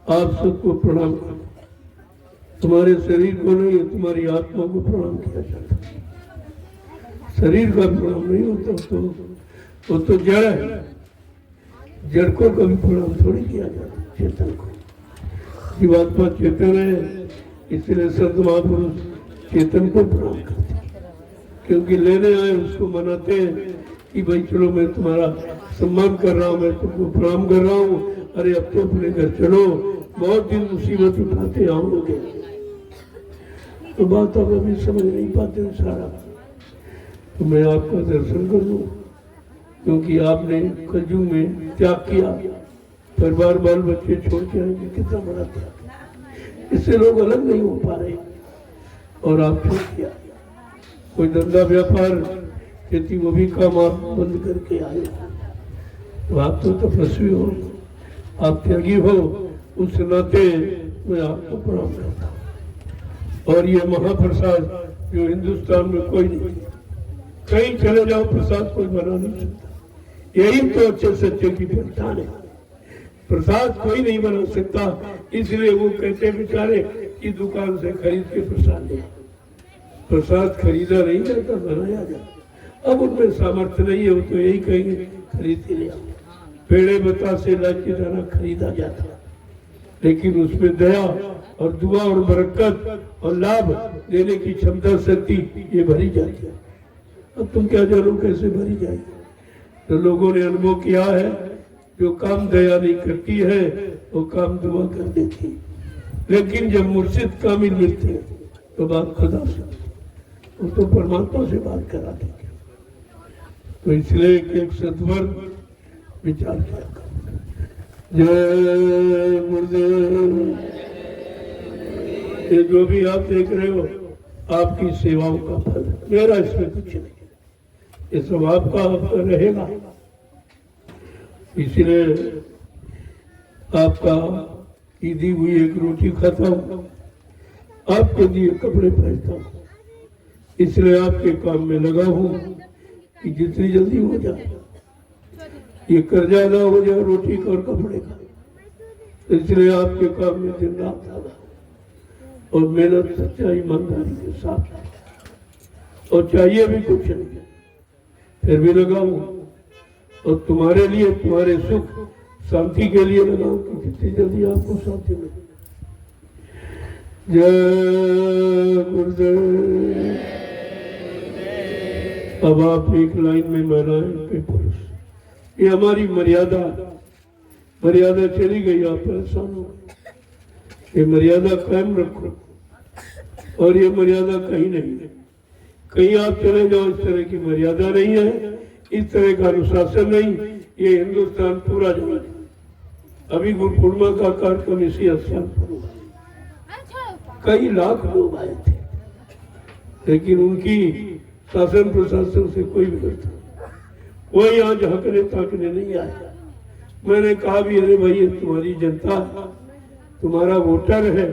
आप सबको प्रणाम करो। तुम्हारे शरीर को नहीं, तुम्हारी आत्मा को प्रणाम किया जाता। शरीर का प्रणाम नहीं होता, तो वो तो जड़ है। जड़ को कभी प्रणाम थोड़ी किया जाता, चेतन को। जीवात्मा चेतन है, इसलिए संत महापुरुष चेतन को प्रणाम करते हैं, क्योंकि लेने आए उसको मनाते हैं कि भाई चलो मैं तुम्हारा सम्मान कर रहा हूँ, मैं तुमको प्रणाम कर रहा हूँ, अरे अब तो अपने घर चलो, बहुत दिन मुसीबत उठाते आओगे। तो बात अब अभी समझ नहीं पाते सारा। तो मैं आपका दर्शन कर लूँ, क्योंकि आपने कलयुग में त्याग किया, परिवार बाल बच्चे छोड़ के आएंगे, कितना बड़ा त्याग। इससे लोग अलग नहीं हो पा रहे, और आप छोड़ किया। कोई धंधा व्यापार खेती वो भी काम आप बंद करके आए। तो आप तो तपस्वी हो, आप त्यागी हो, उस नाते मैं आपको प्रणाम करता हूँ। और ये महाप्रसाद जो हिंदुस्तान में कोई नहीं, कहीं चले जाओ प्रसाद कोई बना नहीं सकता। यही तो अच्छे सच्चे की पहचान है। प्रसाद कोई नहीं बना सकता, इसलिए वो कहते बेचारे कि दुकान से खरीद के प्रसाद ले। प्रसाद खरीदा नहीं जाता, बनाया जाता। अब उनमें सामर्थ्य नहीं है, वो तो यही कहेंगे खरीद के ले आओ। पेड़े बतासे लाके दाना खरीदा जाता, लेकिन उसमें दया और दुआ और बरकत और लाभ देने की क्षमता शक्ति ये भरी जाती है। अब तुम क्या जानो कैसे भरी जाएगी? तो लोगों ने अनुभव किया है, जो काम दया नहीं करती है वो काम दुआ कर देती। लेकिन जब मुर्शिद कामिल मिलते हैं तो बात खुदा से, वो तो परमात्मा से बात करा देंगे। तो इसलिए एक सत्वर विचार किया करो। जय गुरुदेव। ये जो भी आप देख रहे हो आपकी सेवाओं का फल, मेरा इसमें कुछ नहीं, ये सब आपका रहेगा। इसलिए आपका की दी हुई एक रोटी खाता हूँ, आपके दिए कपड़े पहनता हूँ, इसलिए आपके काम में लगा हूँ कि जितनी जल्दी हो जाए ये कर्जा ना हो जाए रोटी का और कपड़े का। इसलिए आपके काम में दिन रात लगा और मेहनत सच्चाई ईमानदारी के साथ, और चाहिए भी कुछ नहीं, फिर भी लगा हूँ और तुम्हारे लिए, तुम्हारे सुख शांति के लिए लगाओ कि कितनी जल्दी आपको शांति मिले। जय गुरुदेव। अब आप एक लाइन में महिलाएं पे पुरुष, ये हमारी मर्यादा चली गई, आप परेशान हो गए। ये मर्यादा कायम रखो, और ये मर्यादा कहीं नहीं है। कहीं आप चले जाओ, इस तरह की मर्यादा नहीं है, इस तरह का अनुशासन नहीं। ये हिंदुस्तान पूरा जाना। अभी गुरु पूर्णिमा का कार्यक्रम इसी स्थान पर हुआ, कई लाख लोग आए थे, लेकिन उनकी शासन प्रशासन से कोई व्यवस्था, कोई यहाँ झांकने ताकने नहीं आया। मैंने कहा भी, अरे भाई तुम्हारी जनता, तुम्हारा वोटर है,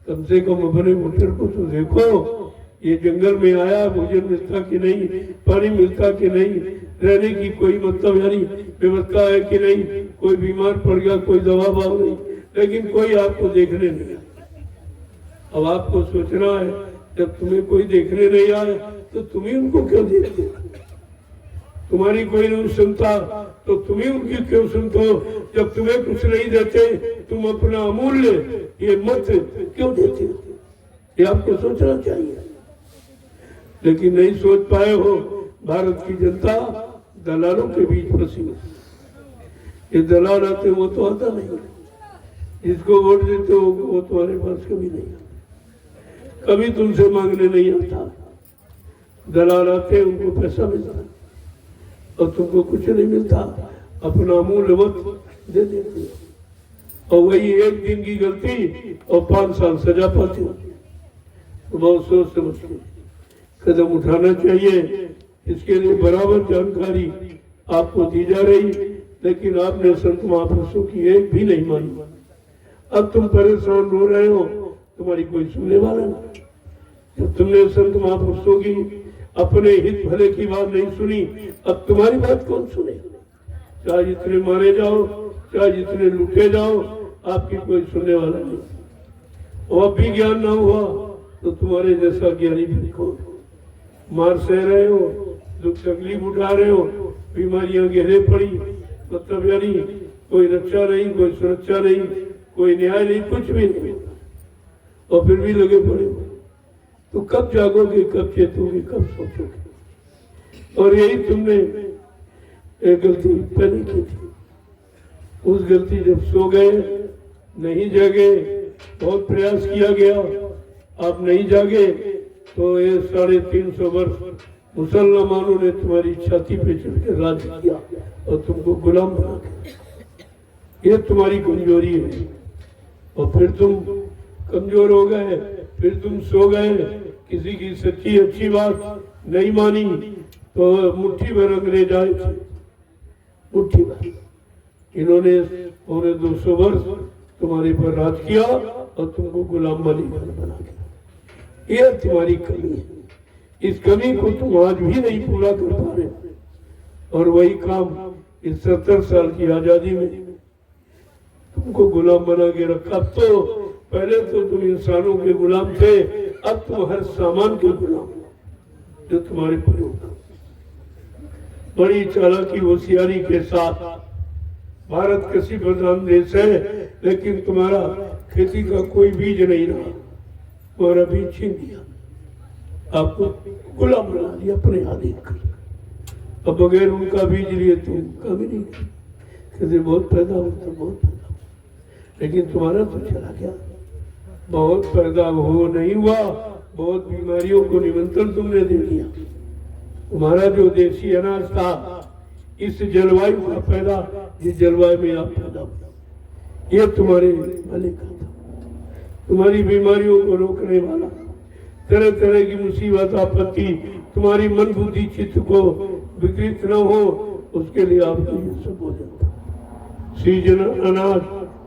कम से कम अपने वोटर को तो देखो। ये जंगल में आया, भोजन मिलता कि नहीं, पानी मिलता कि नहीं, रहने की कोई मतलब यानी व्यवस्था है कि नहीं, कोई बीमार पड़ गया कोई दवा भाव नहीं, लेकिन कोई आपको देखने नहीं आया। अब आपको सोचना है, जब तुम्हें कोई देखने नहीं आया तो तुम्हें उनको क्यों देखते? तुम्हारी कोई नहीं सुनता तो तुम्हें उनकी क्यों सुनते हो? जब तुम्हें कुछ नहीं देते, तुम अपना अमूल्य ये मत क्यों देते हो? ये आपको सोचना चाहिए, लेकिन नहीं सोच पाए हो। भारत की जनता दलालों के बीच फंसी है। ये दलाल आते वो तो आता नहीं, जिसको वोट देते हो वो तुम्हारे पास कभी नहीं आता, कभी तुमसे मांगने नहीं आता। दलाल आते उनको पैसा मिलता और तुमको कुछ नहीं मिलता, अपना अमूल्य वक्त दे देते हो, और वही एक दिन की गलती और 5 साल सजा पाते हो। तो बहुत सोच समझ के कदम उठाना चाहिए। इसके लिए बराबर जानकारी आपको दी जा रही, लेकिन आपने संत महापुरुषों की एक भी नहीं मानी। अब तुम परेशान रो रहे हो, तुम्हारी कोई सुनने वाला नहीं। जब तुमने संत महापुरुषों की अपने हित भले की बात नहीं सुनी, अब तुम्हारी बात कौन सुने? चाहे जितने मारे जाओ, चाहे जितने लुटे जाओ, आपकी कोई सुनने वाला नहीं। और अब भी ज्ञान ना हुआ तो तुम्हारे जैसा ज्ञानी भी कौन? मार सह रहे हो, दुख तकलीफ उठा रहे हो, बीमारियां गहरे पड़ी, मतलब यानी कोई रक्षा नहीं, कोई सुरक्षा नहीं, कोई न्याय नहीं, कुछ भी नहीं, और फिर भी लगे पड़े हो। तो कब जागोगे, कब चेतोगे, कब सोचोगे? और यही तुमने एक गलती पहले की थी। उस गलती जब सो गए, नहीं जागे, बहुत प्रयास किया गया, आप नहीं जागे, तो ये 350 वर्ष मुसलमानों ने तुम्हारी छाती पे चढ़ के राज किया और तुमको गुलाम बना के। ये तुम्हारी कमजोरी है, और फिर तुम कमजोर हो गए, फिर तुम सो गए, किसी की सच्ची अच्छी बात नहीं मानी, तो मुट्ठी भर अंग्रेज आए थे, मुट्ठी भर। इन्होंने 200 वर्ष तुम्हारे पर राज किया और तुमको गुलाम बना दिया। ये तुम्हारी कमी है, इस कमी को तुम आज भी नहीं पूरा कर पा रहे, और वही काम इस 70 साल की आजादी में तुमको गुलाम बना के रखा। तो पहले तो तुम इंसानों के गुलाम थे, अब तुम हर सामान के गुलाम जो तुम्हारे प्रयोग। बड़ी चालाकी होशियारी के साथ, भारत कृषि प्रधान देश है, लेकिन तुम्हारा खेती का कोई बीज नहीं रहा, तुम्हारा बीज छीन दिया, आपको गुलाम बना दिया अपने आधीन कर। अब बगैर उनका बीज लिए तुम कभी नहीं, कहते बहुत पैदा होता, बहुत पैदा, लेकिन तुम्हारा तो चला गया। बहुत पैदा हो नहीं हुआ, बहुत बीमारियों को निमंत्रण तुमने दे दिया। तुम्हारा जो देसी अनाज था इस जलवायु का पैदा, जिस जलवायु में आप पैदा हुए, ये तुम्हारे भले का था। तुम्हारी बीमारियों को रोकने वाला, तरह तरह की मुसीबत आपत्ति तुम्हारी मन बुद्धि चित्त को विकृत न हो, उसके लिए आपको ये सब भोजन था। सीजन अनाज,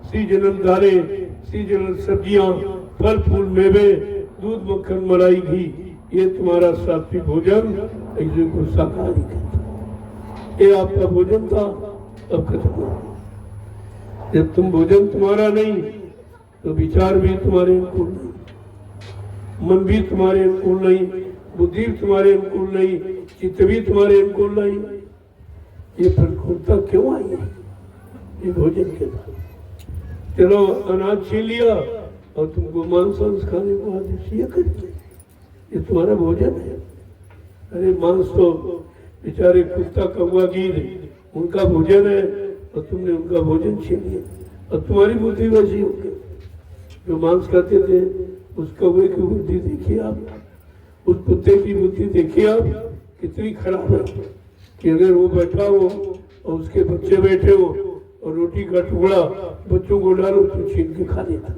सीजनल दालें, सीजनल सब्जियां, फल फूल मेवे, दूध मक्खन मलाई घी, ये तुम्हारा सात्विक भोजन, ऐसे को शाकाहारी कहते। ये आपका भोजन था, अब खत्म हो गया। जब तुम भोजन तुम्हारा नहीं तो विचार भी तुम्हारे अनुकूल नहीं, मन भी तुम्हारे अनुकूल नहीं, बुद्धि भी तुम्हारे अनुकूल नहीं, चित्त भी तुम्हारे अनुकूल नहीं। ये प्रतिकूलता क्यों आई है? ये भोजन के बाद चलो अनाज छीन लिया और तुमको मांस वांस खाने को आदेश ये कर दिया, ये तुम्हारा भोजन है। अरे मांस तो बेचारे कुत्ता कौवा गिर उनका भोजन है और तुमने उनका भोजन छीन लिया। और तुम्हारी बुद्धि वैसी हो गई, जो मांस खाते थे उस कौवे की बुद्धि देखिए आप, उस कुत्ते की बुद्धि देखिए आप, कितनी खराब है कि अगर वो बैठा हो और उसके बच्चे बैठे हो और रोटी का टुकड़ा बच्चों को डालो तो छीन के खा लेता,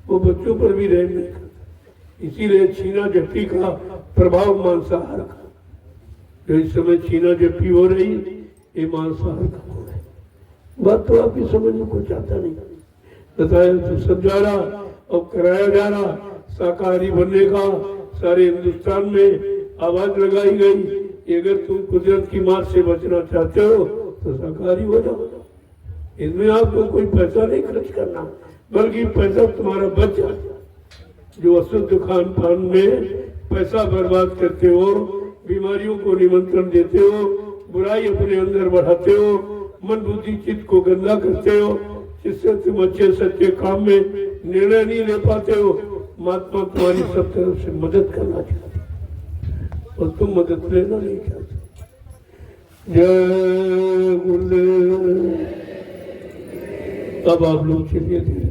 वो बच्चों पर भी रहम नहीं करता। इसीलिए छीना झपटी का प्रभाव मांसाहार का, जो इस समय छीना झपटी हो रही ये मांसाहार का हो रहा है। बात तो आपकी समझने को चाहता नहीं, बताया तो समझा रहा और कराया जा रहा। शाकाहारी बनने का सारे हिंदुस्तान में आवाज लगाई गई, अगर तुम कुदरत की मार से बचना चाहते हो तो शाकाहारी हो जाओ। इसमें आपको कोई पैसा नहीं खर्च करना, बल्कि पैसा तुम्हारा बच जाए। जो अशुद्ध खान पान में पैसा बर्बाद करते हो, बीमारियों को निमंत्रण देते हो, बुराई अपने अंदर बढ़ाते हो, मन बुद्धि चित्त को गंदा करते हो, जिससे तुम अच्छे सच्चे काम में निर्णय नहीं ले पाते हो। महात्मा तुम्हारी सब तरफ से मदद करना चाहते और तुम मदद लेना नहीं चाहते। जय गुरुदेव। अब आप लोग चलिए धीरे,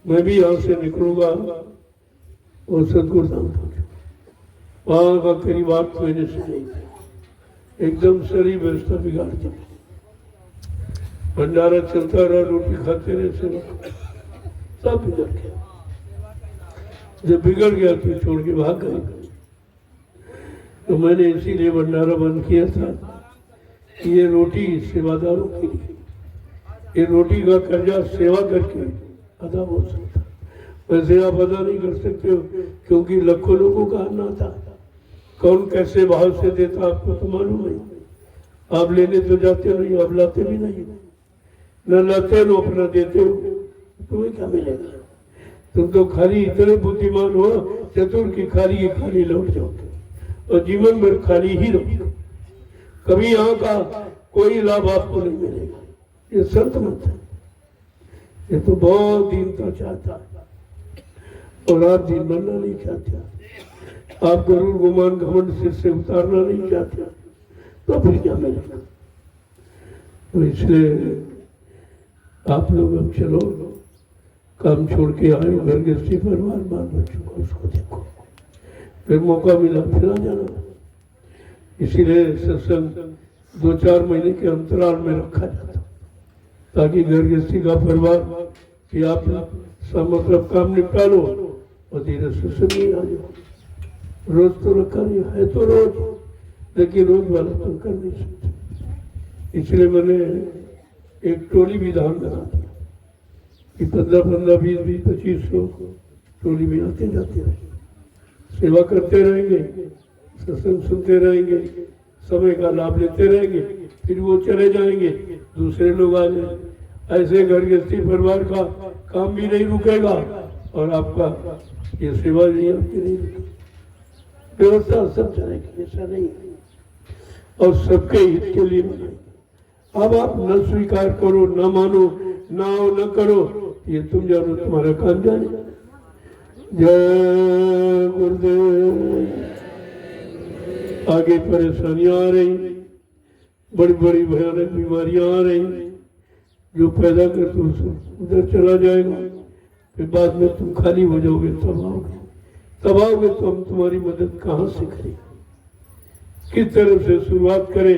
मैं भी यहाँ से निकलूंगा और सदगुरु धाम पहुंचूंगा। वहां का करीब 8 महीने से नहीं, एकदम सारी व्यवस्था बिगाड़ दी। भंडारा चलता रहा, रोटी खाते रहे, सब बिगड़ गया। जब बिगड़ गया तो छोड़ के भाग गए। तो मैंने इसीलिए भंडारा बंद किया था कि ये रोटी सेवादारों के लिए, ये रोटी का कर्जा सेवा करके अदा हो सकता। वैसे आप अदा नहीं कर सकते हो, क्योंकि लाखों लोगों का अन्न आता, कौन कैसे भाव से देता आपको तो मालूम नहीं। आप लेने तो जाते नहीं, आप लाते भी नहीं, न लाते न अपना देते हो, तुम्हें क्या मिलेगा? तुम तो खाली इतने बुद्धिमान हो, चतुर की खाली लौट जाओगे और जीवन भर खाली ही रहोगे। कभी यहाँ का कोई लाभ आपको नहीं मिलेगा। ये संत मत है, ये तो बहुत दीनता चाहता है और आप दीन बनना नहीं चाहते। आप गरुड़ गुमान घमंड सिर से उतारना नहीं चाहते, तो फिर क्या मिलेगा? तो इसलिए आप लोग अब चलो, काम छोड़ के आए, घर गृहस्थी परिवार बाल बच्चों को उसको देखो, फिर मौका मिला फिर आ जाना। इसीलिए सत्संग 2-4 महीने के अंतराल में रखा जाता, ताकि घर गृहस्थी का परिवार कि आप मतलब काम निपटा लो और धीरे सत्संग में आ जाओ। रोज तो रखा नहीं है, तो रोज, लेकिन रोज वाला तो कर नहीं सकते। इसलिए मैंने एक टोली विधान बना दिया कि 15-15, 20-20, 25 लोग टोली में आते जाते रहेंगे, सेवा करते रहेंगे, सत्संग सुनते रहेंगे, समय का लाभ लेते रहेंगे, फिर वो चले जाएंगे, दूसरे लोग आ जाएंगे। ऐसे घर गृहस्थी परिवार का काम भी नहीं रुकेगा और आपका ये सेवा नहीं आपकी नहीं रुकेगी। व्यवस्था सब चलेगी, ऐसा नहीं है, और सबके हित के लिए बनाएंगे। अब आप न स्वीकार करो, न मानो, ना हो न करो, ये तुम जानो, तुम्हारा काम जाने। जय गुरुदेव। आगे परेशानियां आ रही, बड़ी बड़ी भयानक बीमारियां आ रही, जो पैदा कर तो उधर चला जाएगा, फिर बाद में तुम खाली हो जाओगे, तब आओगे तो हम तुम्हारी मदद कहाँ से करें, किस तरफ से शुरुआत करें।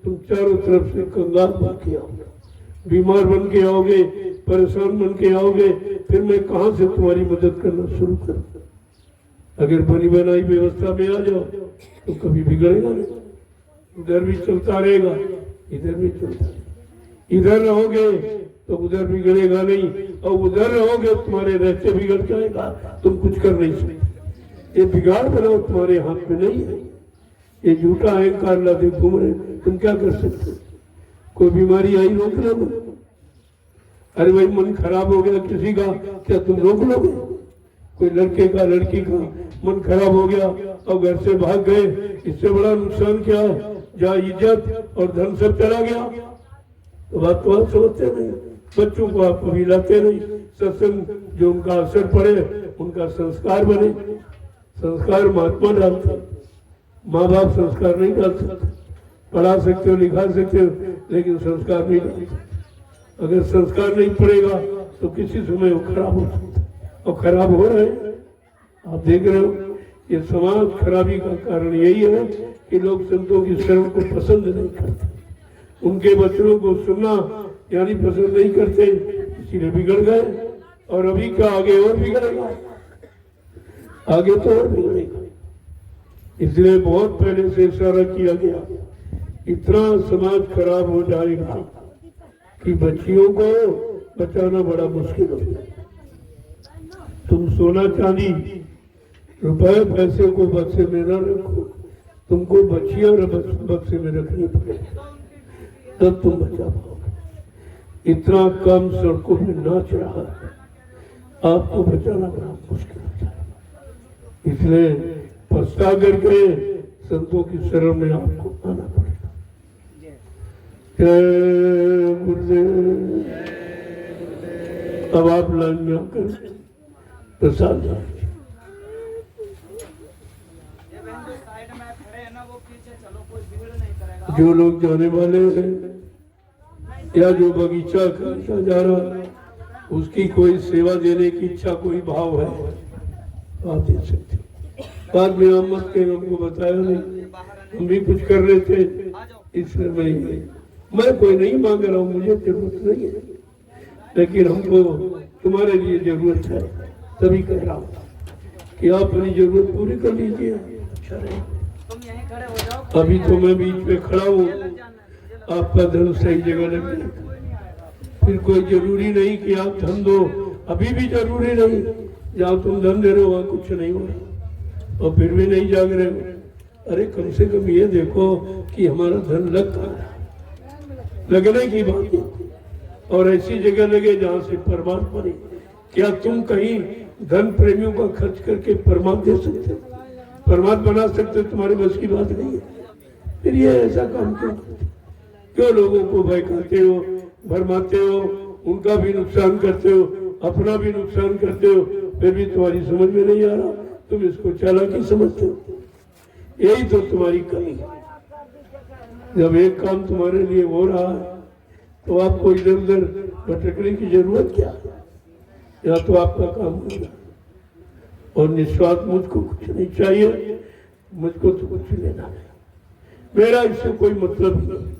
तुम चारों तरफ से कंगाल बन के आओगे, बीमार बन के आओगे, परेशान बन के आओगे, फिर मैं कहाँ से तुम्हारी मदद करना शुरू करूँ। अगर बनी बनाई व्यवस्था में आ जाओ तो कभी बिगड़ेगा नहीं, उधर भी चलता रहेगा, इधर भी चलता रहेगा। इधर रहोगे तो उधर बिगड़ेगा नहीं, और उधर रहोगे तुम्हारे रहते बिगड़ जाएगा, तुम कुछ कर नहीं सकते। ये बिगाड़ बनाओ तुम्हारे हाथ में नहीं है, ये झूठा अहंकार लादे घूम रहे, तुम क्या कर सकते हो। कोई बीमारी आई रोक लो, अरे भाई मन खराब हो गया किसी का, क्या तुम रोक लोगे। कोई लड़के का लड़की का मन खराब हो गया और घर से भाग गए, इससे बड़ा नुकसान क्या है, जहाँ इज्जत और धन सब चला गया। तो बात तो आप समझते नहीं, बच्चों को आप कभी लाते नहीं, सत्संग जो उनका असर पड़े, उनका संस्कार बने। संस्कार महात्मा डालते, माँ बाप संस्कार नहीं डाल सकते। पढ़ा सकते हो, लिखा सकते हो, लेकिन संस्कार नहीं डालते। अगर संस्कार नहीं पड़ेगा तो किसी समय वो खराब हो सकता है, और खराब हो रहे हैं, आप देख रहे हो। ये समाज खराबी का कारण यही है कि लोग संतों की शरण को पसंद नहीं करते, उनके वचनों को सुनना यानी पसंद नहीं करते, इसीलिए बिगड़ गए। और अभी का आगे और बिगड़ेगा, आगे तो और बिगड़ेगा। इसलिए बहुत पहले से इशारा किया गया, इतना समाज खराब हो जाएगा कि बच्चियों को बचाना बड़ा मुश्किल हो जाएगा। तुम सोना चांदी रुपए पैसे को बक्से में न रखो, तुमको बच्चियां बक्से में रखनी पड़ेगी, तब तुम बचा पाओगे। इतना कम सड़कों में नाच रहा है, आपको बचाना बड़ा मुश्किल हो जाएगा। इसलिए पछता करके संतों की शरण में आपको आना पड़ेगा। जय गुरुदेव। अब आप लाइन में आकर प्रसाद लें। जो लोग जाने वाले हैं या जो बगीचा करता जा रहा है, उसकी कोई सेवा देने की इच्छा, कोई भाव है, आप दे सकते। बाद में हम मत के हमको बताया नहीं, हम भी कुछ कर रहे थे, इसलिए मैं कोई नहीं मांग रहा हूँ, मुझे जरूरत नहीं है, लेकिन हमको तुम्हारे लिए जरूरत है, तभी कह रहा हूँ कि आप अपनी जरूरत पूरी कर लीजिए। अच्छा रहेगा। अभी तो मैं बीच में खड़ा हूँ, आपका धन सही जगह लग जाएगा। फिर कोई जरूरी नहीं कि आप धन दो, अभी भी जरूरी नहीं, जहाँ तुम धन दे रहे हो वहाँ कुछ नहीं हो रहा, और फिर भी नहीं जाग रहे हो। अरे कम से कम ये देखो कि हमारा धन लग रहा है, लगने की बात है, और ऐसी जगह लगे जहाँ से परमात्मा बने। क्या तुम कहीं धन प्रेमियों का खर्च करके परमात्मा दे सकते हो, परमात्मा बना सकते हो? तुम्हारे बस की बात नहीं है। फिर ये ऐसा काम क्यों लोगों को बहकाते हो, भरमाते हो, उनका भी नुकसान करते हो, अपना भी नुकसान करते हो, फिर भी तुम्हारी समझ में नहीं आ रहा, तुम इसको चालाकी समझते हो। यही तो तुम्हारी कमी है। जब एक काम तुम्हारे लिए हो रहा है तो आपको इधर उधर भटकने की जरूरत क्या है? या तो आपका काम होगा, और निस्वार्थ मुझको कुछ नहीं चाहिए, मुझको तो कुछ लेना नहीं, मेरा इससे कोई मतलब नहीं,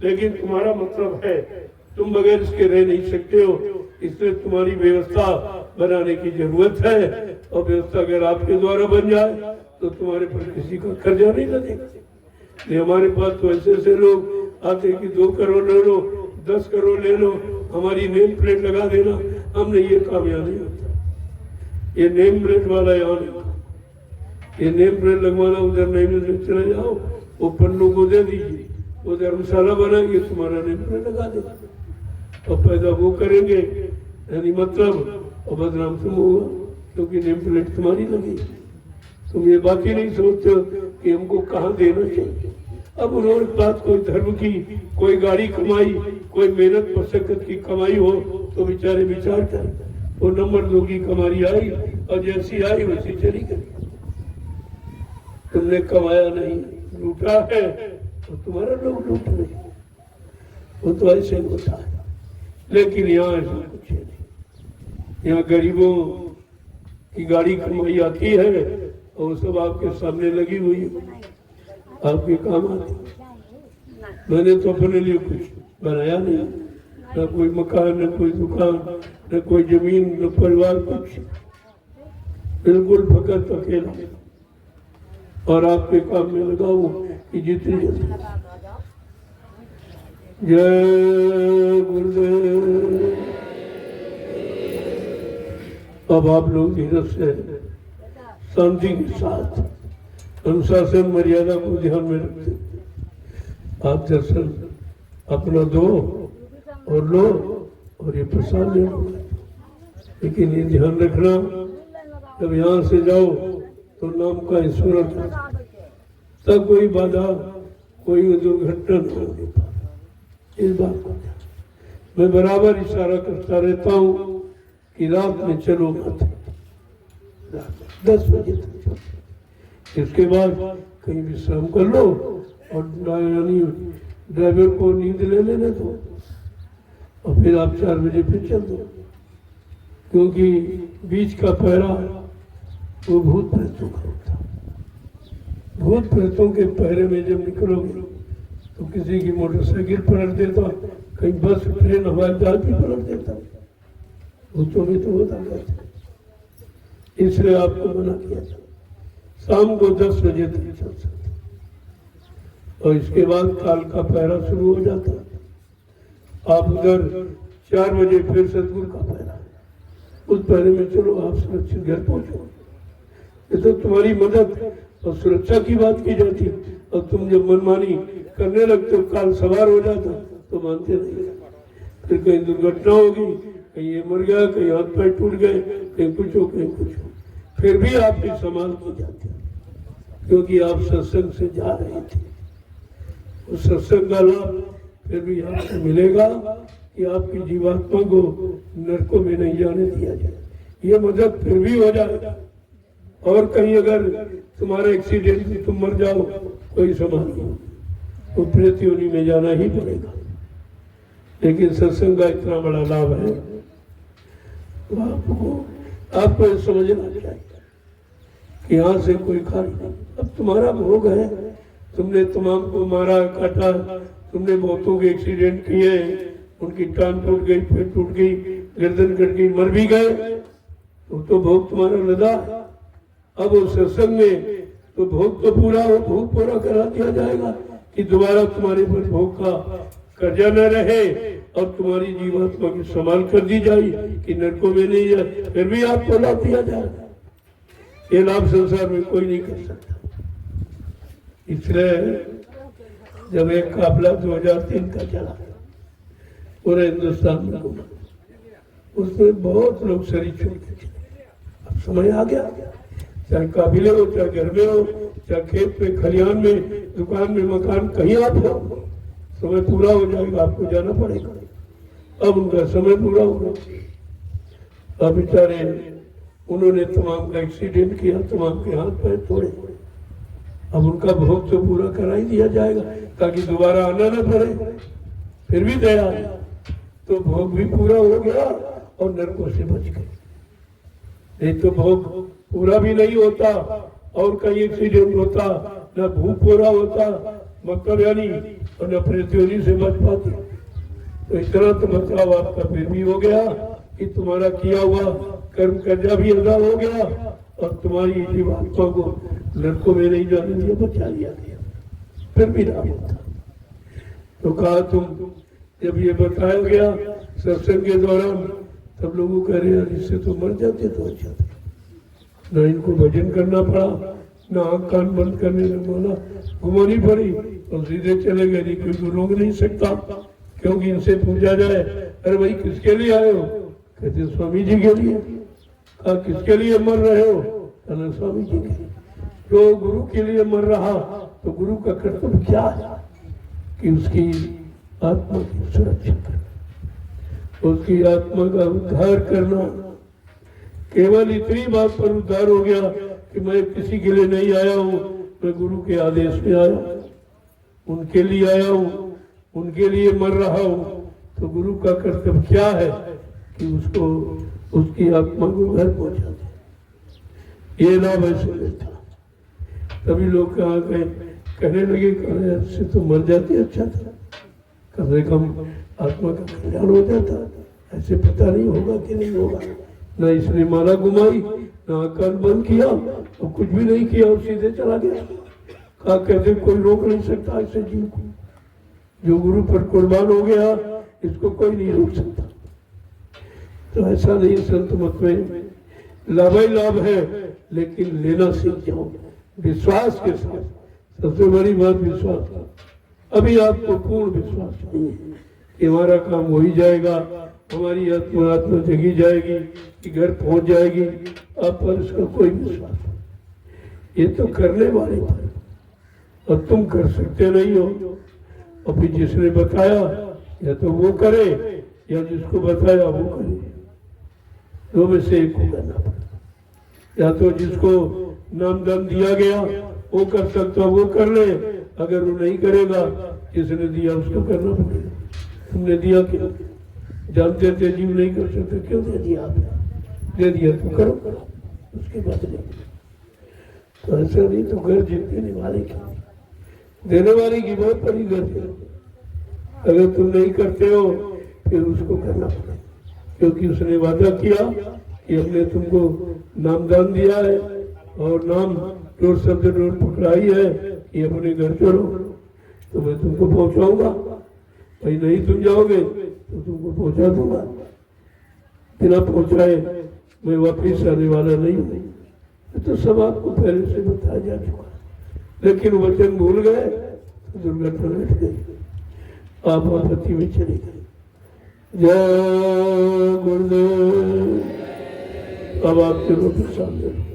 लेकिन तुम्हारा मतलब है, तुम बगैर इसके रह नहीं सकते हो, इसलिए तुम्हारी व्यवस्था बनाने की जरूरत है। और व्यवस्था अगर आपके द्वारा बन जाए तो तुम्हारे पर किसी का कर्जा नहीं लगेगा। हमारे पास तो ऐसे ऐसे लोग आते कि 2 करोड़ ले लो, 10 करोड़ ले लो, हमारी नेम प्लेट लगा देना। हमने ये काम यहाँ नहीं होता, ये नेम प्लेट वाला यहाँ नहीं, ये नेम प्लेट लगवाना उधर नहीं, चले जाओ, वो पन्नों को दे दीजिए, वो धर्मशाला बनाएंगे, तुम्हारा नेम प्लेट लगा देगा, और पैदा वो करेंगे, यानी मतलब, और बदनाम तुम होगा, क्योंकि नेम प्लेट तुम्हारी लगी। तुम ये बात ही नहीं सोचते हो कि हमको कहाँ देना चाहिए। अब उन्होंने बात कोई धर्म की, कोई गाड़ी कमाई, कोई मेहनत मशक्कत की कमाई हो तो बेचारे विचार करें, वो नंबर 2 की कमाई आई और जैसी आई वैसी चली गई। तुमने कमाया नहीं, लूटा है, तो तुम्हारा लोग लूट नहीं, वो तो ऐसे होता है। लेकिन यहाँ ऐसा कुछ नहीं, यहाँ गरीबों की गाड़ी कमाई आती है और वो सब आपके सामने लगी हुई है, आपके काम आती है। मैंने तो अपने लिए कुछ बनाया नहीं, न कोई मकान, न कोई दुकान, न कोई जमीन, न परिवार, कुछ, बिल्कुल फकत अकेला। और आपके काम में लगा हूँ कि जितनी जल्दी। जय गुरुदेव। अब आप लोग धीरज से शांति के साथ अनुशासन मर्यादा को ध्यान में रखते आप दर्शन अपना दो और लो और ये प्रसाद ले लो। लेकिन ये ध्यान रखना, जब यहाँ से जाओ तो नाम का स्मरण करना, तब कोई बाधा, कोई दुर्घटना न होने पाए। इस बात को मैं बराबर इशारा करता रहता हूँ कि रात में चलो मत, 10 बजे तक चलो। इसके बाद कहीं विश्राम कर लो और ड्राइवर को नींद ले लेने दो और फिर आप 4 बजे फिर चल दो, क्योंकि बीच का पहरा वो भूत प्रेतों का होता। भूत प्रेतों के पहरे में जब निकलोगे तो किसी की मोटरसाइकिल पलट देता, कहीं बस, ट्रेन, हवाई जहाज भी पलट देता। भूतों में तो होता रहता, इसलिए आपको मना किया था। शाम को 10 बजे तक चल सकते और इसके बाद काल का पहरा शुरू हो जाता। आप उधर 4 बजे फिर सतगुरु का पहरा, उस पहरे में चलो, आप सुरक्षित घर पहुंचो। ये तो तुम्हारी मदद और सुरक्षा की बात की जाती, और तुम जब मनमानी करने लगते हो, काल सवार हो जाता तो मानते नहीं। फिर कहीं दुर्घटना होगी, कहीं ये मर गया, कहीं हाथ पैर टूट गए, कहीं कुछ हो, कहीं कुछ हो, फिर भी आपकी संभाल की जाती, क्योंकि आप सत्संग से जा रहे थे। उस सत्संग का लाभ फिर भी आपको मिलेगा कि आपकी जीवात्मा को नरकों में नहीं जाने दिया जाए। ये मदद फिर भी हो जाएगा। और कहीं अगर तुम्हारा एक्सीडेंट में तुम मर जाओ, कोई संभाल नहीं, तो प्रेत योनि में जाना ही पड़ेगा। लेकिन सत्संग का इतना बड़ा लाभ है, तो आपको समझना चाहिए कि यहाँ से कोई खाली नहीं। अब तुम्हारा भोग है, तुमने तमाम को मारा काटा, तुमने बहुतों के एक्सीडेंट किए, उनकी टांग टूट गई, पेट टूट गई, गर्दन कट गई, मर भी गए, तो भोग तुम्हारा लदा। अब उस सत्संग में तो भोग तो पूरा हो, भोग पूरा करा दिया जाएगा कि दोबारा तुम्हारे पर भोग का कर्जा न रहे और तुम्हारी जीवात्मा की संभाल कर दी जाए कि नरकों में नहीं जाए, फिर भी आपको लाभ दिया जाएगा। ये लाभ संसार में कोई नहीं कर सकता। इसलिए जब एक काफिला 2003 का चला पूरे हिंदुस्तान में घूमा, उसमें बहुत लोग शरीर छोड़ के चले। अब समय आ गया, चाहे काफिले हो, चाहे घर में हो, चाहे खेत में, खलिहान में, दुकान में, मकान, कहीं आप हो, समय पूरा हो जाएगा, आपको जाना पड़ेगा। अब उनका समय पूरा होगा। अब बेचारे उन्होंने तमाम का एक्सीडेंट किया, तमाम के हाथ पैर तोड़े। अब उनका भोग तो पूरा करा ही दिया जाएगा ताकि दोबारा आना न पड़े। फिर भी दया तो भोग भी पूरा हो गया और नरकों से बच गए। नहीं तो भोग पूरा भी नहीं होता और कहीं एक्सीडेंट होता, न भूख पूरा होता, मतलब यानी और न प्रेत योनि से बच पाते। तो इतना तो बचाव आपका फिर भी हो गया कि तुम्हारा किया हुआ कर्म कर्जा भी अदा हो गया और तुम्हारी जीवात्मा को नरकों में नहीं जाने दिया, बचा लिया गया। फिर भी ना होता तो कहा तुम जब ये बताया गया सत्संग के दौरान, तब लोगों कह रहे हैं इससे तो मर जाते तो अच्छा था। न इनको भजन करना पड़ा, न आँख कान बंद करने में बोला, घुमानी पड़ी और सीधे चले गए। नहीं कोई रोक नहीं सकता, क्योंकि इनसे पूछा जाए, अरे भाई किसके लिए आए हो? कहते स्वामी जी के लिए। कहा किसके लिए मर रहे हो? कहना स्वामी जी के। जो गुरु के लिए मर रहा तो गुरु का कर्तव्य क्या है कि उसकी आत्मा की सुरक्षा करना, उसकी आत्मा का उद्धार करना। केवल इतनी बात पर उद्धार हो गया कि मैं किसी के लिए नहीं आया हूँ, मैं गुरु के आदेश में आया हूँ, उनके लिए आया हूँ, उनके लिए मर रहा हूँ। तो गुरु का कर्तव्य क्या है कि उसको उसकी आत्मा को घर पहुंचा दे। ये लाभ ऐसे में था। तभी लोग कहा कहने लगे से तो मर जाते अच्छा था, कम से कम आत्मा का कल्याण हो जाता। ऐसे पता नहीं होगा कि नहीं होगा। न इसने माला घुमाई, न कान बंद किया, और कुछ भी नहीं किया और सीधे चला गया। कहा कहते कोई रोक नहीं सकता ऐसे जीव को। जो गुरु पर कुर्बान हो गया इसको कोई नहीं रोक सकता। तो ऐसा नहीं, संत मत में लाभ ही लाभ है, लेकिन लेना सीख जाओ विश्वास के साथ। सबसे बड़ी बात विश्वास है। अभी आपको पूर्ण विश्वास नहीं है कि हमारा काम हो ही जाएगा, हमारी आत्मा जगी जाएगी, कि घर पहुंच जाएगी। आप पर इसका कोई विश्वास नहीं। ये तो करने वाले थे और तुम कर सकते नहीं हो। अभी जिसने बताया या तो वो करे या जिसको बताया वो करे, दो में से एक को करना पड़ेगा। या तो जिसको नामदान दिया गया वो कर सकता वो कर ले, अगर वो नहीं करेगा जिसने दिया उसको करना पड़ेगा। तुमने दिया क्यों? जानते थे जीव नहीं कर सकते, क्यों दे दिया आपने? दे दिया तो करो, उसके बाद नहीं। तो ऐसा नहीं तो घर जीतने वाले की, देने वाले की बहुत बड़ी घर है। अगर तुम नहीं करते हो फिर उसको करना पड़ेगा, क्योंकि उसने वादा किया कि हमने तुमको नामदान दिया है और नाम डोर शब्द डोर पकड़ाई है कि अपने घर चलो, तो मैं तुमको पहुंचाऊंगा। भाई नहीं तुम जाओगे तो तुमको पहुंचा दूंगा। बिना पहुंचाए मैं वापिस आने वाला नहीं हूँ। तो सब आपको पहले से बताया जा चुका, लेकिन वचन भूल गए तो दुर्घटना घट गई, आप आपत्ति में चले गए। जय गुरुदेव। अब आप चलो प्रसाद।